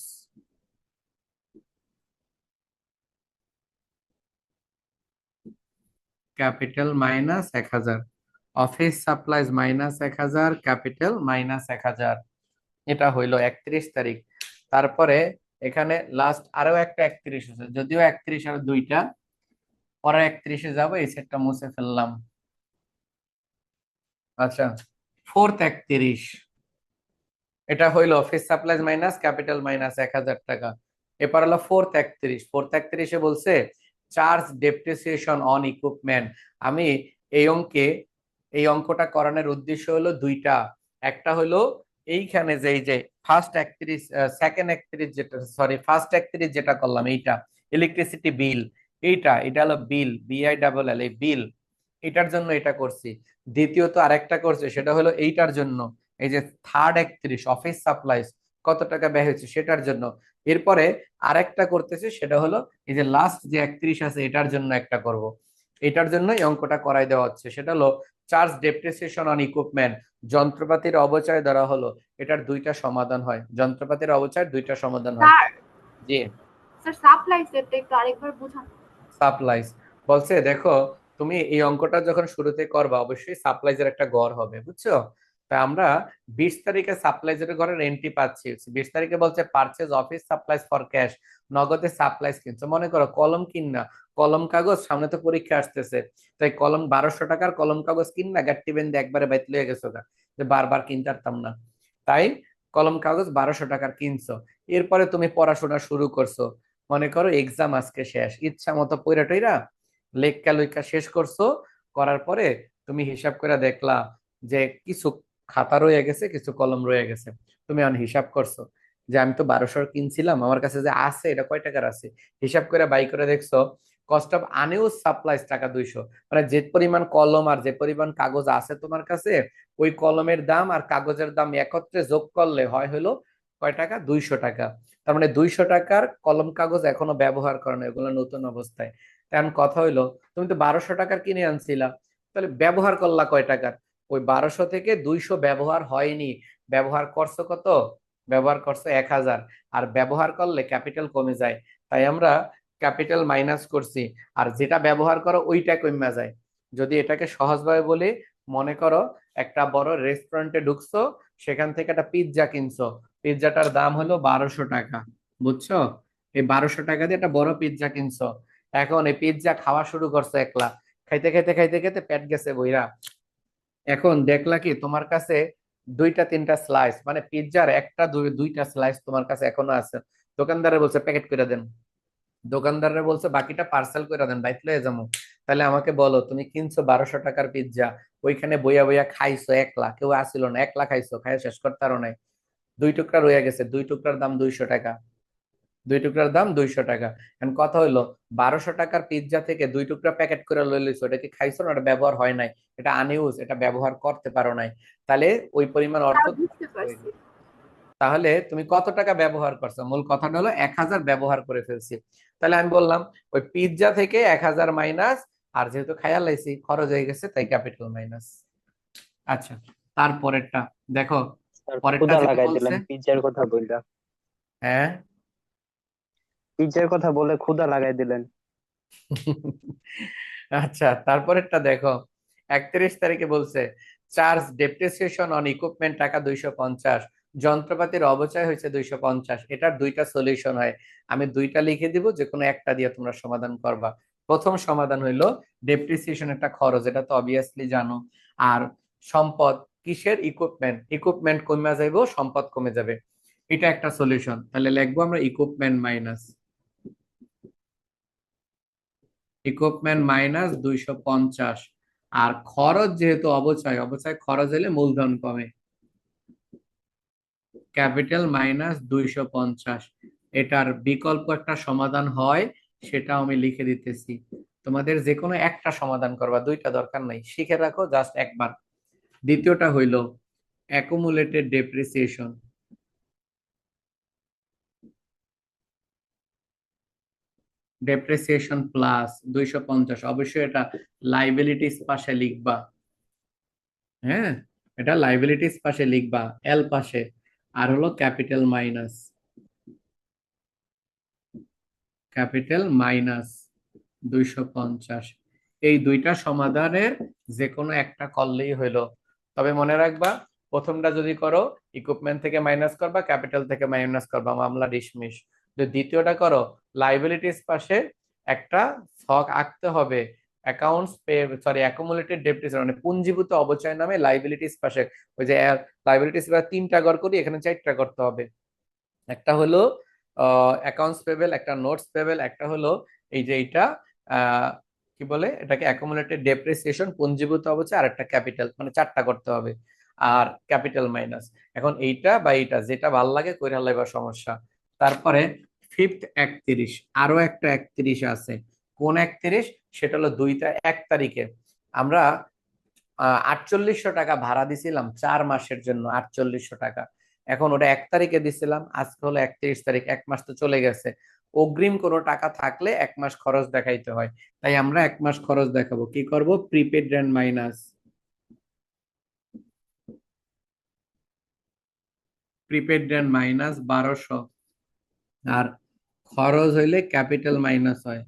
capital minus 1000, office supplies minus 1000, capital minus 1000। এটা হইলো 31 তারিখ। তারপরে এখানে লাস্ট আরো একটা 31 আছে, যদিও 31 আর দুইটা, পরে 31-এ যাবো, এই সেটটা মুছে ফেললাম। আচ্ছা, ফোর্থ 31, এটা হইলো office supplies minus capital minus 1000 টাকা। এরপর হলো ফোর্থ 31, ফোর্থ 31-এ বলছে চার্জ ডেপ্রিসিয়েশন অন ইকুইপমেন্ট। আমি এই অঙ্কে, এই অঙ্কটা করানোর উদ্দেশ্য হলো দুইটা, একটা হলো এইখানে যে এই যে ফার্স্ট 31, সেকেন্ড 31 যেটা, সরি ফার্স্ট 31 যেটা করলাম এইটা ইলেকট্রিসিটি বিল, এটা হলো বিল, BILL, এই বিল, এটার জন্য এটা করছি। দ্বিতীয়ত আরেকটা করছে, সেটা হলো এইটার জন্য, এই যে থার্ড 31 অফিস সাপ্লাইজ কত টাকা ব্যয় হয়েছে সেটার জন্য। এরপরে আরেকটা করতেছে, সেটা হলো এই যে লাস্ট যে 31 আছে এটার জন্য একটা করব। এটার জন্য এই অঙ্কটা করাই দেওয়া হচ্ছে, সেটা হলো চার্জ ডেপ্রিসিয়েশন অন ইকুইপমেন্ট, যন্ত্রপাতির অবচয় ধরা হলো, এটার দুইটা সমাধান হয়, যন্ত্রপাতির অবচয় দুইটা সমাধান হয়। স্যার, জি, স্যার সাপ্লাইজ এটা একটু আরেকবার বুঝান। সাপ্লাইজ বলছে দেখো, তুমি এই অঙ্কটা যখন শুরুতে করবা অবশ্যই সাপ্লাইজের একটা গড় হবে, বুঝছো? তা আমরা 20 তারিখে সাপ্লাইজের ঘরের এন্ট্রি পাচ্ছি, 20 তারিখে বলছে purchase office supplies for cash, নগদে সাপ্লাইজ কিনছো, মনে করো কলম কিনা, কলম কাগজ, সামনে তো পরীক্ষা আসতেছে, তাই কলম 1200 টাকার কলম কাগজ কিনা গাট্টি বেঁধে একবারে বাইত লয়ে গেছো গা, যে বারবার কিনতে পারতাম না, তাই কলম কাগজ 1200 টাকার কিনছো। এরপরে তুমি পড়াশোনা শুরু করছো, মনে করো এক্সাম আজকে শেষ, ইচ্ছা মতো পইরা টইরা লেখা লইখা শেষ করছো, করার পরে তুমি হিসাব করে দেখলা যে কিছু খাতা রয়ে গেছে, কিছু কলম রয়ে গেছে, তুমি এখন হিসাব করছো যে আমি তো 1200 কিনছিলাম, আমার কাছে যে আছে এটা কয় টাকার আছে, হিসাব করে বাই করে দেখছো কস্ট অফ আনইউজ সাপ্লাইজ টাকা 200, মানে যে পরিমাণ কলম আর যে পরিমাণ কাগজ আছে তোমার কাছে, ওই কলমের দাম আর কাগজের দাম একত্রে যোগ করলে হয় হলো কয় টাকা, 200 টাকা। তার মানে 200 টাকার কলম কাগজ এখনো ব্যবহার করে না, এগুলো নতুন অবস্থায়। তেমন কথা হইলো তুমি তো 1200 টাকার কিনে আনছিলা, তাহলে ব্যবহার করলা কয় টাকার, ওই 1200 থেকে 200 ব্যবহার হয়নি, ব্যবহার করছো কত, ব্যবহার করছো 1000, আর ব্যবহার করলে ক্যাপিটাল কমে যায়, তাই আমরা ক্যাপিটাল মাইনাস করছি, আর যেটা ব্যবহার করো ওইটা কমে যায়। যদি এটাকে সহজভাবে বলি, মনে করো একটা বড় রেস্টুরেন্টে ঢুকছো, সেখান থেকে একটা পিৎজা কিনছো, পিৎজাটার দাম হলো 1200 টাকা, বুঝছো? এই 1200 টাকা দিয়ে একটা বড় পিৎজা কিনছো। এখন এই পিৎজা খাওয়া শুরু করছো একলা, খাইতে খাইতে খাইতে খাইতে পেট গেছে বইরা। এখন দেখলা কি তোমার কাছে দুইটা তিনটা স্লাইস, মানে পিৎজার একটা দুইটা স্লাইস তোমার কাছে এখনো আছে। দোকানদারে বলছে প্যাকেট করে দেন, দোকানদাররা বলছে বাকিটা পার্সেল করে দেন, বাইক লয়ে যাবো। তাহলে আমাকে বলো, তুমি কিনছো 1200 টাকার পিৎজা, ওইখানে বইয়া বইয়া খাইছো একলা, কেউ আসিল না, একলা খাইছো, খাইয়া শেষ করতে পারো নাই, 2 টুকরা রয়ে গেছে, 2 টুকরার দাম 200 টাকা, 2 টুকরার দাম 200 টাকা। এখন কথা হইলো 1200 টাকার পিৎজা থেকে 2 টুকরা প্যাকেট করে লই লইছো, এটা কি খাইছো না? এটা ব্যবহার হয় নাই, এটা আনইউজ, এটা ব্যবহার করতে পারো নাই, তাহলে ওই পরিমাণ অর্থ তা বুঝতে পারছি। তাহলে তুমি কত টাকা ব্যবহার করছো? মূল কথাটা হলো 1000 ব্যবহার করে ফেলছি। তাহলে আমি বললাম ওই পিৎজা থেকে 1000 মাইনাস, আর যেহেতু খাইয়া লাইছি খরচ হয়ে গেছে তাই ক্যাপিটাল মাইনাস। আচ্ছা, তারপরেরটা দেখো, স্যার পরেরটা ক্ষুধা যেটা লাগাই বলছে, দিলেন পিজ্জার কথা বললা, হ্যাঁ পিজ্জার কথা বলে ক্ষুধা লাগাই দিলেন। আচ্ছা, তারপরেরটা দেখো, 31 তারিখে বলছে চার্জ ডেপ্রিসিয়েশন অন ইকুইপমেন্ট টাকা 250, যন্ত্রপাতির অবচয় হয়েছে 250। এটার দুইটা সলিউশন হয়, আমি দুইটা লিখে দিব, যে কোনো একটা দিয়ে তোমরা সমাধান করবা। প্রথম সমাধান হইলো ডেপ্রিসিয়েশন একটা খরচ, এটা তো অবভিয়াসলি জানো। আর সম্পদ কিসের? ইকুইপমেন্ট, ইকুইপমেন্ট কমে যাইবো, সম্পদ কমে যাবে, এটা একটা সলিউশন। তাহলে লিখবো আমরা ইকুইপমেন্ট মাইনাস, ইকুইপমেন্ট মাইনাস 250। আর খরচ যেহেতু অবচয়, অবচয় খরচ হলে মূলধন কমে, ক্যাপিটাল মাইনাস 250। এটার বিকল্প একটা সমাধান হয়, সেটাও আমি লিখে দিতেছি। তোমাদের যে কোনো একটা সমাধান করবা, দুইটা দরকার নাই, শিখে রাখো জাস্ট একবার। দ্বিতীয়টা হইল অ্যাকুমুলেটেড ডেপ্রিসিয়েশন, ডেপ্রিসিয়েশন প্লাস 250, অবশ্যই এটা লাইবিলিটিস পাশে লিখবা, হ্যাঁ এটা লাইবিলিটিস পাশে লিখবা, এল পাশে। আর হলো ক্যাপিটাল মাইনাস, ক্যাপিটাল মাইনাস 250। এই দুইটা সমাধানের যে কোনো একটা করলেই হইলো। তবে মনে রাখবা, প্রথমটা যদি করো ইকুইপমেন্ট থেকে মাইনাস করবা, ক্যাপিটাল থেকে মাইনাস করবা, মামলা ডিসমিস। যদি দ্বিতীয়টা করো লাইবিলিটিস পাশে একটা ছক আঁকতে হবে, accounts pay sorry accumulated depreciation মানে পুঞ্জীভূত অবচয় নামে লাইবিলিটিস পাশে। ওই যে লাইবিলিটিস তিনটা ঘর করি, এখানে 4টা করতে হবে। একটা হলো অ্যাকাউন্টস পেবেল, একটা নোটস পেবেল, একটা হলো এই যে এইটা কি বলে এটাকে অ্যাকুমুলেটেড ডেপ্রিসিয়েশন পুঞ্জীভূত অবচয়, আর একটা ক্যাপিটাল, মানে 4টা করতে হবে, আর ক্যাপিটাল মাইনাস। এখন এইটা বা এইটা যেটা ভাল লাগে কইরা লাইবা, সমস্যা। তারপরে ফিফথ 31, আরো একটা 31 আছে। কোন 31? সেটা হলো 1 তারিখে আমরা 4800 টাকা ভাড়া দিছিলাম 4 মাসের জন্য, 4800 টাকা। এখন ওটা 1 তারিখে দিছিলাম, আজকে হলো 31 তারিখ, 1 মাস তো চলে গেছে। অগ্রিম কোনো টাকা থাকলে 1 মাস খরচ দেখাইতে হয়, তাই আমরা 1 মাস খরচ দেখাবো। কি করব? Prepaid rent minus, prepaid rent minus 1200। আর খরচ হইলে ক্যাপিটাল মাইনাস হয়,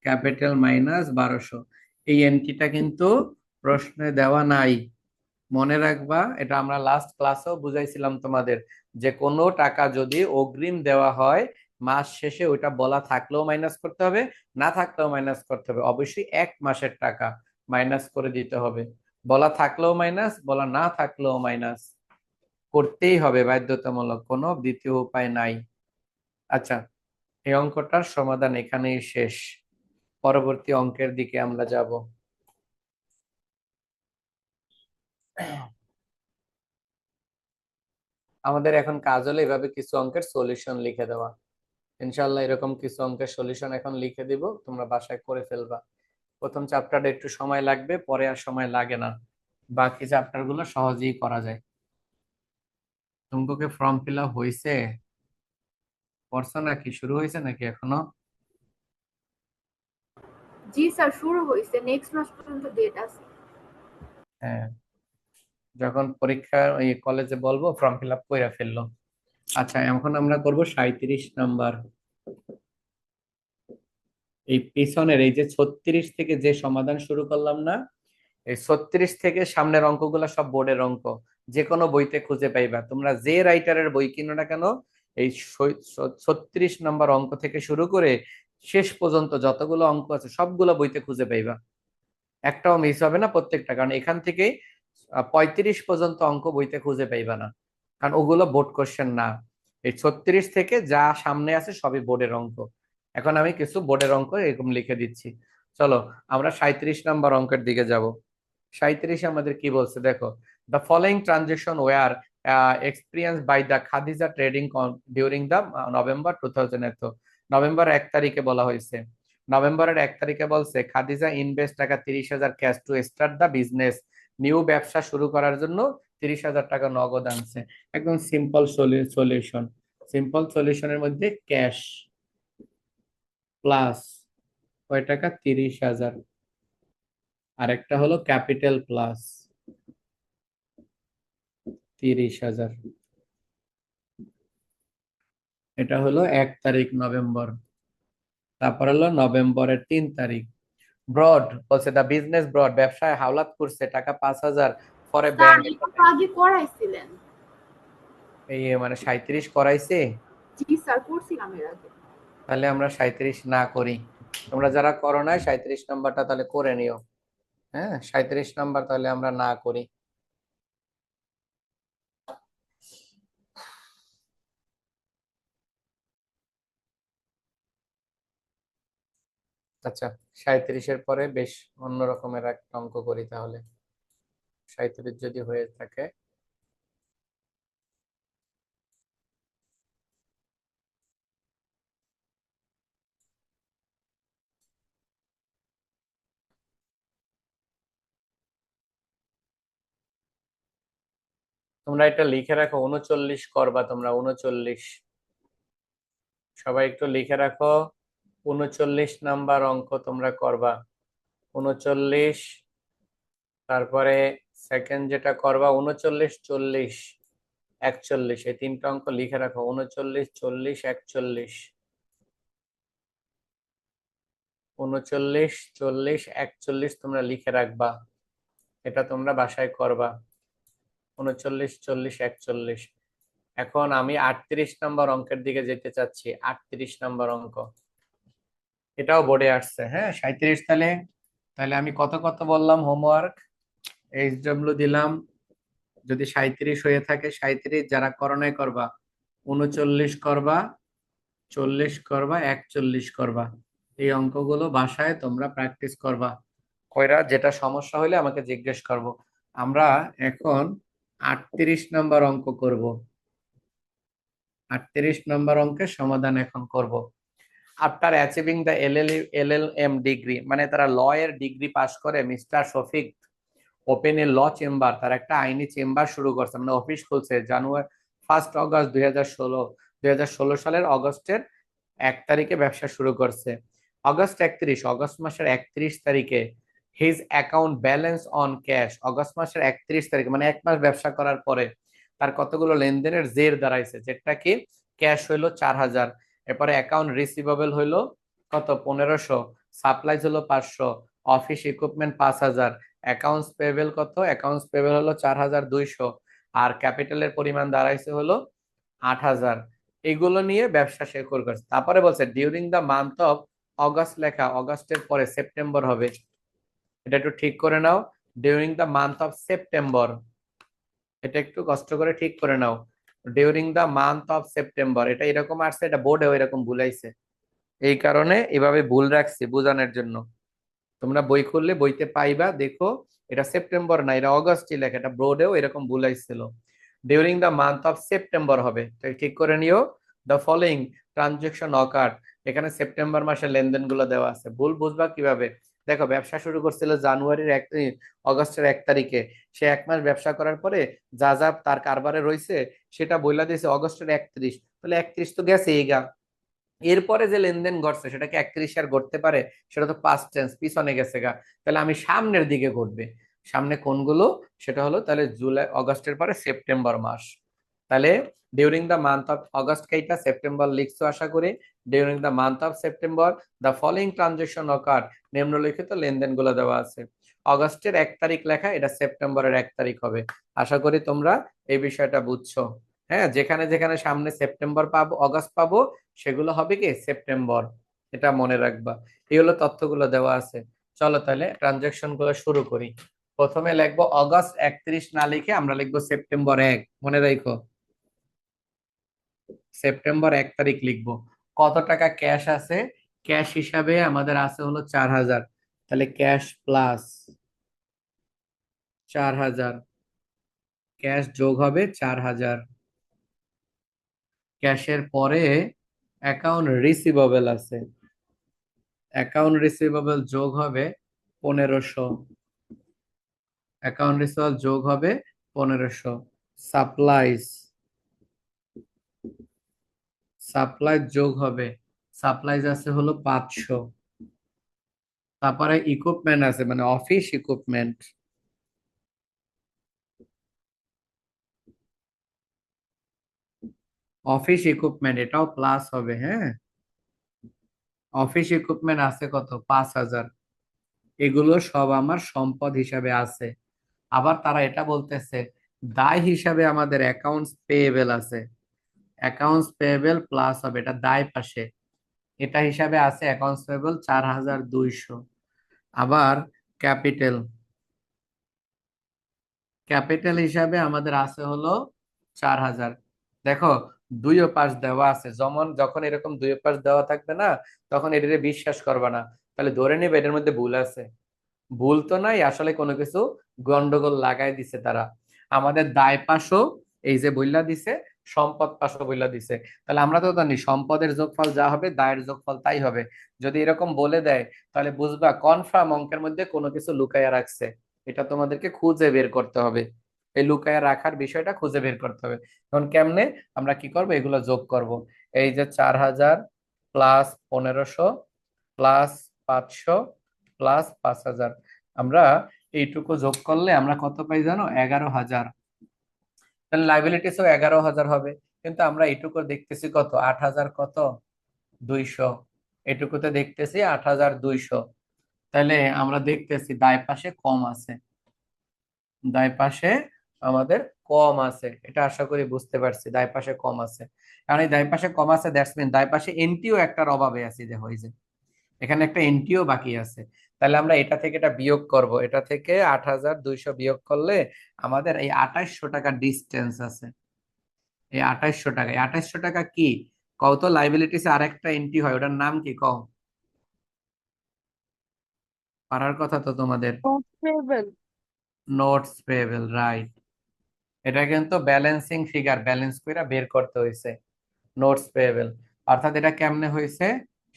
ক্যাপিটাল মাইনাস 1200। এই এন্ট্রিটা কিন্তু প্রশ্নে দেওয়া নাই, মনে রাখবা। এটা আমরা লাস্ট ক্লাসেও বুঝাইছিলাম তোমাদের, যে কোনো টাকা যদি অগ্রিম দেওয়া হয় মাস শেষে ওইটা বলা থাকলেও মাইনাস করতে হবে, না থাকলেও মাইনাস করতে হবে। অবশ্যই 1 মাসের টাকা মাইনাস করে দিতে হবে, বলা থাকলেও মাইনাস, বলা না থাকলেও মাইনাস করতেই হবে, বাধ্যতামূলক, কোনো দ্বিতীয় উপায় নাই। আচ্ছা, এই অঙ্কটার সমাধান এখানেই শেষ, পরবর্তী অঙ্কের দিকে আমরা যাব। আমাদের এখন কাজ হলো এভাবে কিছু অঙ্কের সলিউশন লিখে দেওয়া। ইনশাল্লাহ এরকম কিছু অঙ্কের সলিউশন এখন লিখে দিব, তোমরা বাসায় করে ফেলবা। প্রথম চ্যাপ্টারটা একটু সময় লাগবে, পরে আর সময় লাগে না, বাকি চ্যাপ্টার গুলো সহজেই করা যায়। তোমাকে ফর্ম ফিল আপ হয়েছে? করছো নাকি? শুরু হয়েছে নাকি এখনো? জি স্যার, শুরু হয়েছে, নেক্সট মাস পর্যন্ত ডেট আছে। হ্যাঁ, যখন পরীক্ষা ওই কলেজে বলবো ফর্ম ফিল আপ করে ফেললো। আচ্ছা, এখন আমরা করব 37 নাম্বার। এই পিছনের এই যে 36 থেকে যে সমাধান শুরু করলাম না, এই 36 থেকে সামনের অঙ্কগুলো সব বোর্ডের অঙ্ক, যে কোনো বইতে খুঁজে পাইবা। তোমরা যে রাইটারের বই কিনো না কেন, এই 36 নম্বর অঙ্ক থেকে শুরু করে শেষ পর্যন্ত যতগুলো অঙ্ক আছে সবগুলো বইতে খুঁজে পাইবা, একটাও মিস হবে না প্রত্যেকটা। কারণ এখান থেকে 35 পর্যন্ত অঙ্ক বইতে খুঁজে পাইবা না, কারণ ওগুলো বোর্ড কোশ্চেন না। এই 36 থেকে যা সামনে আছে সবই বোর্ডের অঙ্ক। এখন আমি কিছু বোর্ডের অঙ্ক এরকম লিখে দিচ্ছি। চলো আমরা 37 নম্বর অঙ্কের দিকে যাব। 37 আমাদের কি বলছে দেখো, the following transaction were experience by the Khadija trading during the November 2000। তো নভেম্বর 1 তারিখে বলা হয়েছে, নভেম্বরের 1 তারিখে বলছে খাদিজা ইনভেস্ট টাকা 30,000 cash to start the business. New ব্যবসা শুরু করার জন্য 30,000 টাকা নগদ আনছে। একদম সিম্পল সলিউশন। সিম্পল সলিউশনের মধ্যে ক্যাশ প্লাস কয় টাকা, 30,000, আরেকটা হলো ক্যাপিটাল প্লাস 30,000। এটা হলো 1 তারিখ নভেম্বর। তারপর হলো নভেম্বরের 3 তারিখ ব্রড বলছে দ্য বিজনেস ব্রড, ব্যবসায় হাওলাত করছে টাকা 5,000 ফর এ স্যার ব্যাংক। এটা তো আগে করাইছিলেন। এই মানে 37 করাইছে, জি স্যার, করছিলাম এর আগে। তাহলে আমরা 37 না করি। তোমরা যারা করো নাই 37 নাম্বারটা তাহলে করে নিও। হ্যাঁ 37 নাম্বার তাহলে আমরা না করি। আচ্ছা 37-এর পরে বেশ অন্য রকমের একটা অঙ্ক করি তাহলে। 37 যদি হয়ে থাকে, তোমরা এটা লিখে রাখো, 39 করবা তোমরা। 39 সবাই একটু লিখে রাখো, 39 নাম্বার অঙ্ক তোমরা করবা। 39, তারপরে সেকেন্ড যেটা করবা 39, 40, 41, এই তিনটা অঙ্ক লিখে রাখো। 39, 40, 41, 39, 40, 41 তোমরা লিখে রাখবা। এটা তোমরা বাসায় করবা। 39, 40, 41। এখন আমি 38 নম্বর অঙ্কের দিকে যেতে চাচ্ছি। 38 নম্বর অঙ্ক, এটাও বোর্ডে আসছে। হ্যাঁ 37 তাহলে, তাহলে আমি কত কত বললাম হোমওয়ার্ক, এইচডব্লিউ দিলাম। যদি 37 হয়ে থাকে 37, যারা করোনায় করবা 39 করবা, 40 করবা, 41 করবা। এই অঙ্কগুলো বাসায় তোমরা প্র্যাকটিস করবা। কইরা যেটা সমস্যা হলে আমাকে জিজ্ঞেস করব। আমরা এখন 38 নম্বর অঙ্ক করব। 38 নম্বর অঙ্কের সমাধান এখন করব। After achieving the LLM degree, মানে তারা ল এর ডিগ্রি পাস করে মিস্টার শফিক ওপেন এ ল চেম্বার, তার একটা আইনি চেম্বার শুরু করছে, মানে অফিস খুলছে জানুয়ারি 1 অগস্ট 2016 সালের অগস্টের 1 তারিখে ব্যবসা শুরু করছে। অগস্ট মাসের 31 তারিখে his account balance on cash, August মাসের 31 তারিখে মানে 1 মাস ব্যবসা করার পরে তার কতগুলো লেনদেনের জের দাঁড়াইছে, যেটা কি ক্যাশ হইলো 4,000, এরপরে অ্যাকাউন্ট রিসিভেবল হইলো কত 1,500, সাপ্লাইজ হলো 500, অফিস ইকুইপমেন্ট 5,000, অ্যাকাউন্টস পেয়েবল কত, অ্যাকাউন্টস পেয়েবল হলো 4,200, আর ক্যাপিটালের পরিমাণ দাঁড়াইছে হলো 8,000। এগুলো নিয়ে ব্যবসা সে করছে। তারপরে বলছে during the month of August, লেখা অগস্টের পরে সেপ্টেম্বর হবে, এটা একটু ঠিক করে নাও। During the month of September, এটা একটু কষ্ট করে ঠিক করে নাও। During the month of September, এটা এরকম আসছে, এটা বোর্ডেও এরকম ভুলাইছে, এই কারণে এভাবে ভুল রাখছি বোঝানোর জন্য। তোমরা বই খুললে বইতে পাইবা, দেখো এটা সেপ্টেম্বর না, এটা অগস্টই লেখা, এটা বোর্ডেও এরকম ভুলাইছিল। During the month of September হবে, তাই ঠিক করে নিও। দ্য ফলোইং ট্রানজেকশন অকার্ড, এখানে সেপ্টেম্বর মাসের লেনদেনগুলো দেওয়া আছে। ভুল বুঝবা কিভাবে, দেখো ব্যবসা শুরু করছিল জানুয়ারির অগস্টের 1 তারিখে, সে 1 মাস ব্যবসা করার পরে যা যা তার কারবারে রয়েছে সেটা বইলা দিয়েছে অগস্টের 31, তাহলে 31 তো গেছে এইগা। এরপরে যে লেনদেন ঘটছে সেটা কি 31 আর ঘটতে পারে, সেটা তো পাস্ট টেন্স, পিছনে গেছে গা। তাহলে আমি সামনের দিকে ঘটবে, সামনে কোনগুলো, সেটা হলো তাহলে জুলাই অগস্টের পরে সেপ্টেম্বর মাস। তাহলে during the month of August কেইটা, সেপ্টেম্বর লিখছো আশা করি। During the month of September the following transaction occurred, নিম্নলিখিত লেনদেনগুলো দেওয়া আছে। অগস্টের 1 তারিখ লেখা, এটা সেপ্টেম্বরের 1 তারিখ হবে। আশা করি তোমরা এই বিষয়টা বুঝছো। হ্যাঁ, যেখানে যেখানে সামনে সেপ্টেম্বর পাবো, অগস্ট পাবো, সেগুলো হবে কি সেপ্টেম্বর। এটা মনে রাখবা। এই হলো তথ্যগুলো দেওয়া আছে। চলো তাহলে ট্রানজাকশন গুলো শুরু করি। প্রথমে লিখবো অগস্ট 31 না লিখে আমরা লিখবো সেপ্টেম্বর 1, মনে রাখো। সেপ্টেম্বর 1 তারিখ লিখবো। কত টাকা ক্যাশ আছে? ক্যাশ হিসাবে আমাদের আছে হলো 4000, তাহলে ক্যাশ প্লাস 4000, ক্যাশ যোগ হবে 4000। ক্যাশের পরে অ্যাকাউন্ট রিসিভেবল আছে, অ্যাকাউন্ট রিসিভেবল যোগ হবে 1500, অ্যাকাউন্ট রিসিভেবল যোগ হবে 1500। সাপ্লাইজ, সাপ্লাই যোগ হবে, সাপ্লাইজ আছে হলো 500। তারপরে ইকুইপমেন্ট আছে, মানে অফিস ইকুইপমেন্ট, অফিস ইকুইপমেন্ট এটাও প্লাস হবে। হ্যাঁ, অফিস ইকুইপমেন্ট আছে কত? 5000। এগুলো সব আমার সম্পদ হিসাবে আছে। আবার তারা এটা বলতেছে দায় হিসাবে আমাদের অ্যাকাউন্টস পেয়েবল আছে, অ্যাকাউন্টস পেয়েবল প্লাস হবে, এটা দায় পাশে, এটা হিসাবে আছে অ্যাকাউন্টস পেয়েবল 4200। আবার ক্যাপিটাল, ক্যাপিটাল হিসাবে আমাদের আছে হলো 4000। দেখো দুইও পাশ দেওয়া আছে, যেমন যখন এরকম দুইও পাশ দেওয়া থাকবে না, তখন এটারে বিশ্বাস করবে না, তাহলে ধরে নিবে এটার মধ্যে ভুল আছে। ভুল তো নাই, আসলে কোনো কিছু গন্ডগোল লাগাই দিছে তারা। আমাদের দায় পাশও এই যে বইলা দিছে, সম্পদ পাশও বইলা দিছে। তাহলে আমরা তো জানি সম্পদের যোগফল যা হবে দায়ের যোগফল তাই হবে। যদি এরকম বলে দেয় তাহলে বুঝবা কনফার্ম অঙ্কের মধ্যে কোনো কিছু লুকাইয়া রাখছে। এটা তোমাদেরকে খুঁজে বের করতে হবে, এই লুকাইয়া রাখার বিষয়টা খুঁজে বের করতে হবে। এখন কেমনে আমরা কি করব? এগুলো যোগ করব। এই যে 4000 প্লাস 1500 প্লাস 500 প্লাস 5000, আমরা এইটুকু যোগ করলে আমরা কত পাই জানো? 11000। তাহলে লাইবিলিটিসও 11000 হবে। কিন্তু আমরা এইটুকু দেখতেছি কত? 8000 কত? 200। এটুকুতে দেখতেছি 8200। তাহলে আমরা দেখতেছি দায় পাশে কম আছে, দায় পাশে আমাদের কম আছে। এটা আশা করি বুঝতে পারছি, দায় পাশে কম আছে। কারণ এই দায় পাশে কম আছে, দ্যাটস মিন দায় পাশে এনটিও একটার অভাবে আছে, যে হয়েছে এখানে একটা এনটিও বাকি আছে। তাহলে আমরা এটা থেকে এটা বিয়োগ করব, এটা থেকে 8200 বিয়োগ করলে আমাদের এই 2800 টাকা ডিস্টেন্স আছে। এই 2800 টাকা, এই 2800 টাকা কি কও তো? লাইবিলিটিস আর একটা এন্ট্রি হয়, ওটার নাম কি কও? পারার কথা তো তোমাদের। Payable. Notes payable, right. এটা কিন্তু ব্যালেন্সিং ফিগার, ব্যালেন্স করে বের করতে হয়েছে নোটস পেয়েবল। অর্থাৎ এটা কেমনে হয়েছে?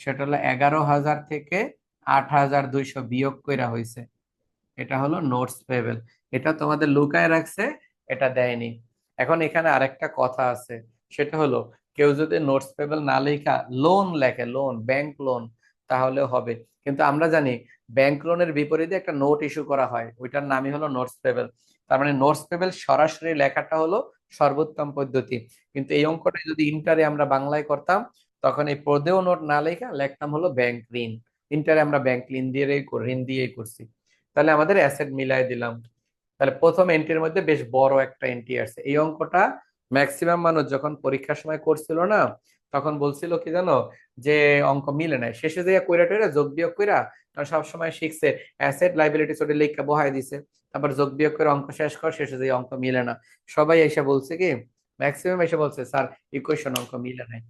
সেটা হলো 11000 থেকে 8200 বিয়োগ কইরা হয়েছে। এটা হলো নোটস পেয়েবল। এটা তোমাদের লুকায় রাখছে, এটা দেয়নি। এখন এখানে আরেকটা কথা আছে, সেটা হলো কেউ যদি নোটস পেয়েবল না লেখা লোন লেখে, লোন, ব্যাংক লোন, তাহলে হবে। কিন্তু আমরা জানি ব্যাংক লোনের বিপরীতে একটা নোট ইস্যু করা হয়, ওইটার নামই হলো নোটস পেয়েবল। তার মানে নোটস পেয়েবল সরাসরি লেখাটা হলো সর্বোত্তম পদ্ধতি। কিন্তু এই অঙ্কটা যদি ইন্টারে আমরা বাংলায় করতাম, তখন এই পদেও নোট না লেখা লিখতাম হলো ব্যাংক ঋণ। ইন্টারে আমরা ব্যাংক ঋণ ঋণ দিয়েই করছি। তাহলে আমাদের অ্যাসেট মিলাই দিলাম। তাহলে প্রথম এন্ট্রির মধ্যে বেশ বড় একটা এন্ট্রি আসছে। এই অঙ্কটা ম্যাক্সিমাম মানুষ যখন পরীক্ষার সময় করছিল না, তখন বলছিল কি জানো, যে অঙ্ক মিলে নাই। শেষে যে কইরা টইরা যোগ বিয়োগ কইরা, কারণ সবসময় শিখছে অ্যাসেট লাইবিলিটিস ওটা লেখা বহাই দিছে, তারপর যোগ বিয়োগ করে অঙ্ক শেষ কর, শেষে যে অঙ্ক মিলে না। সবাই এসে বলছে কি, ম্যাক্সিমাম এসে বলছে স্যার ইকুয়েশন অঙ্ক মিলে নাই।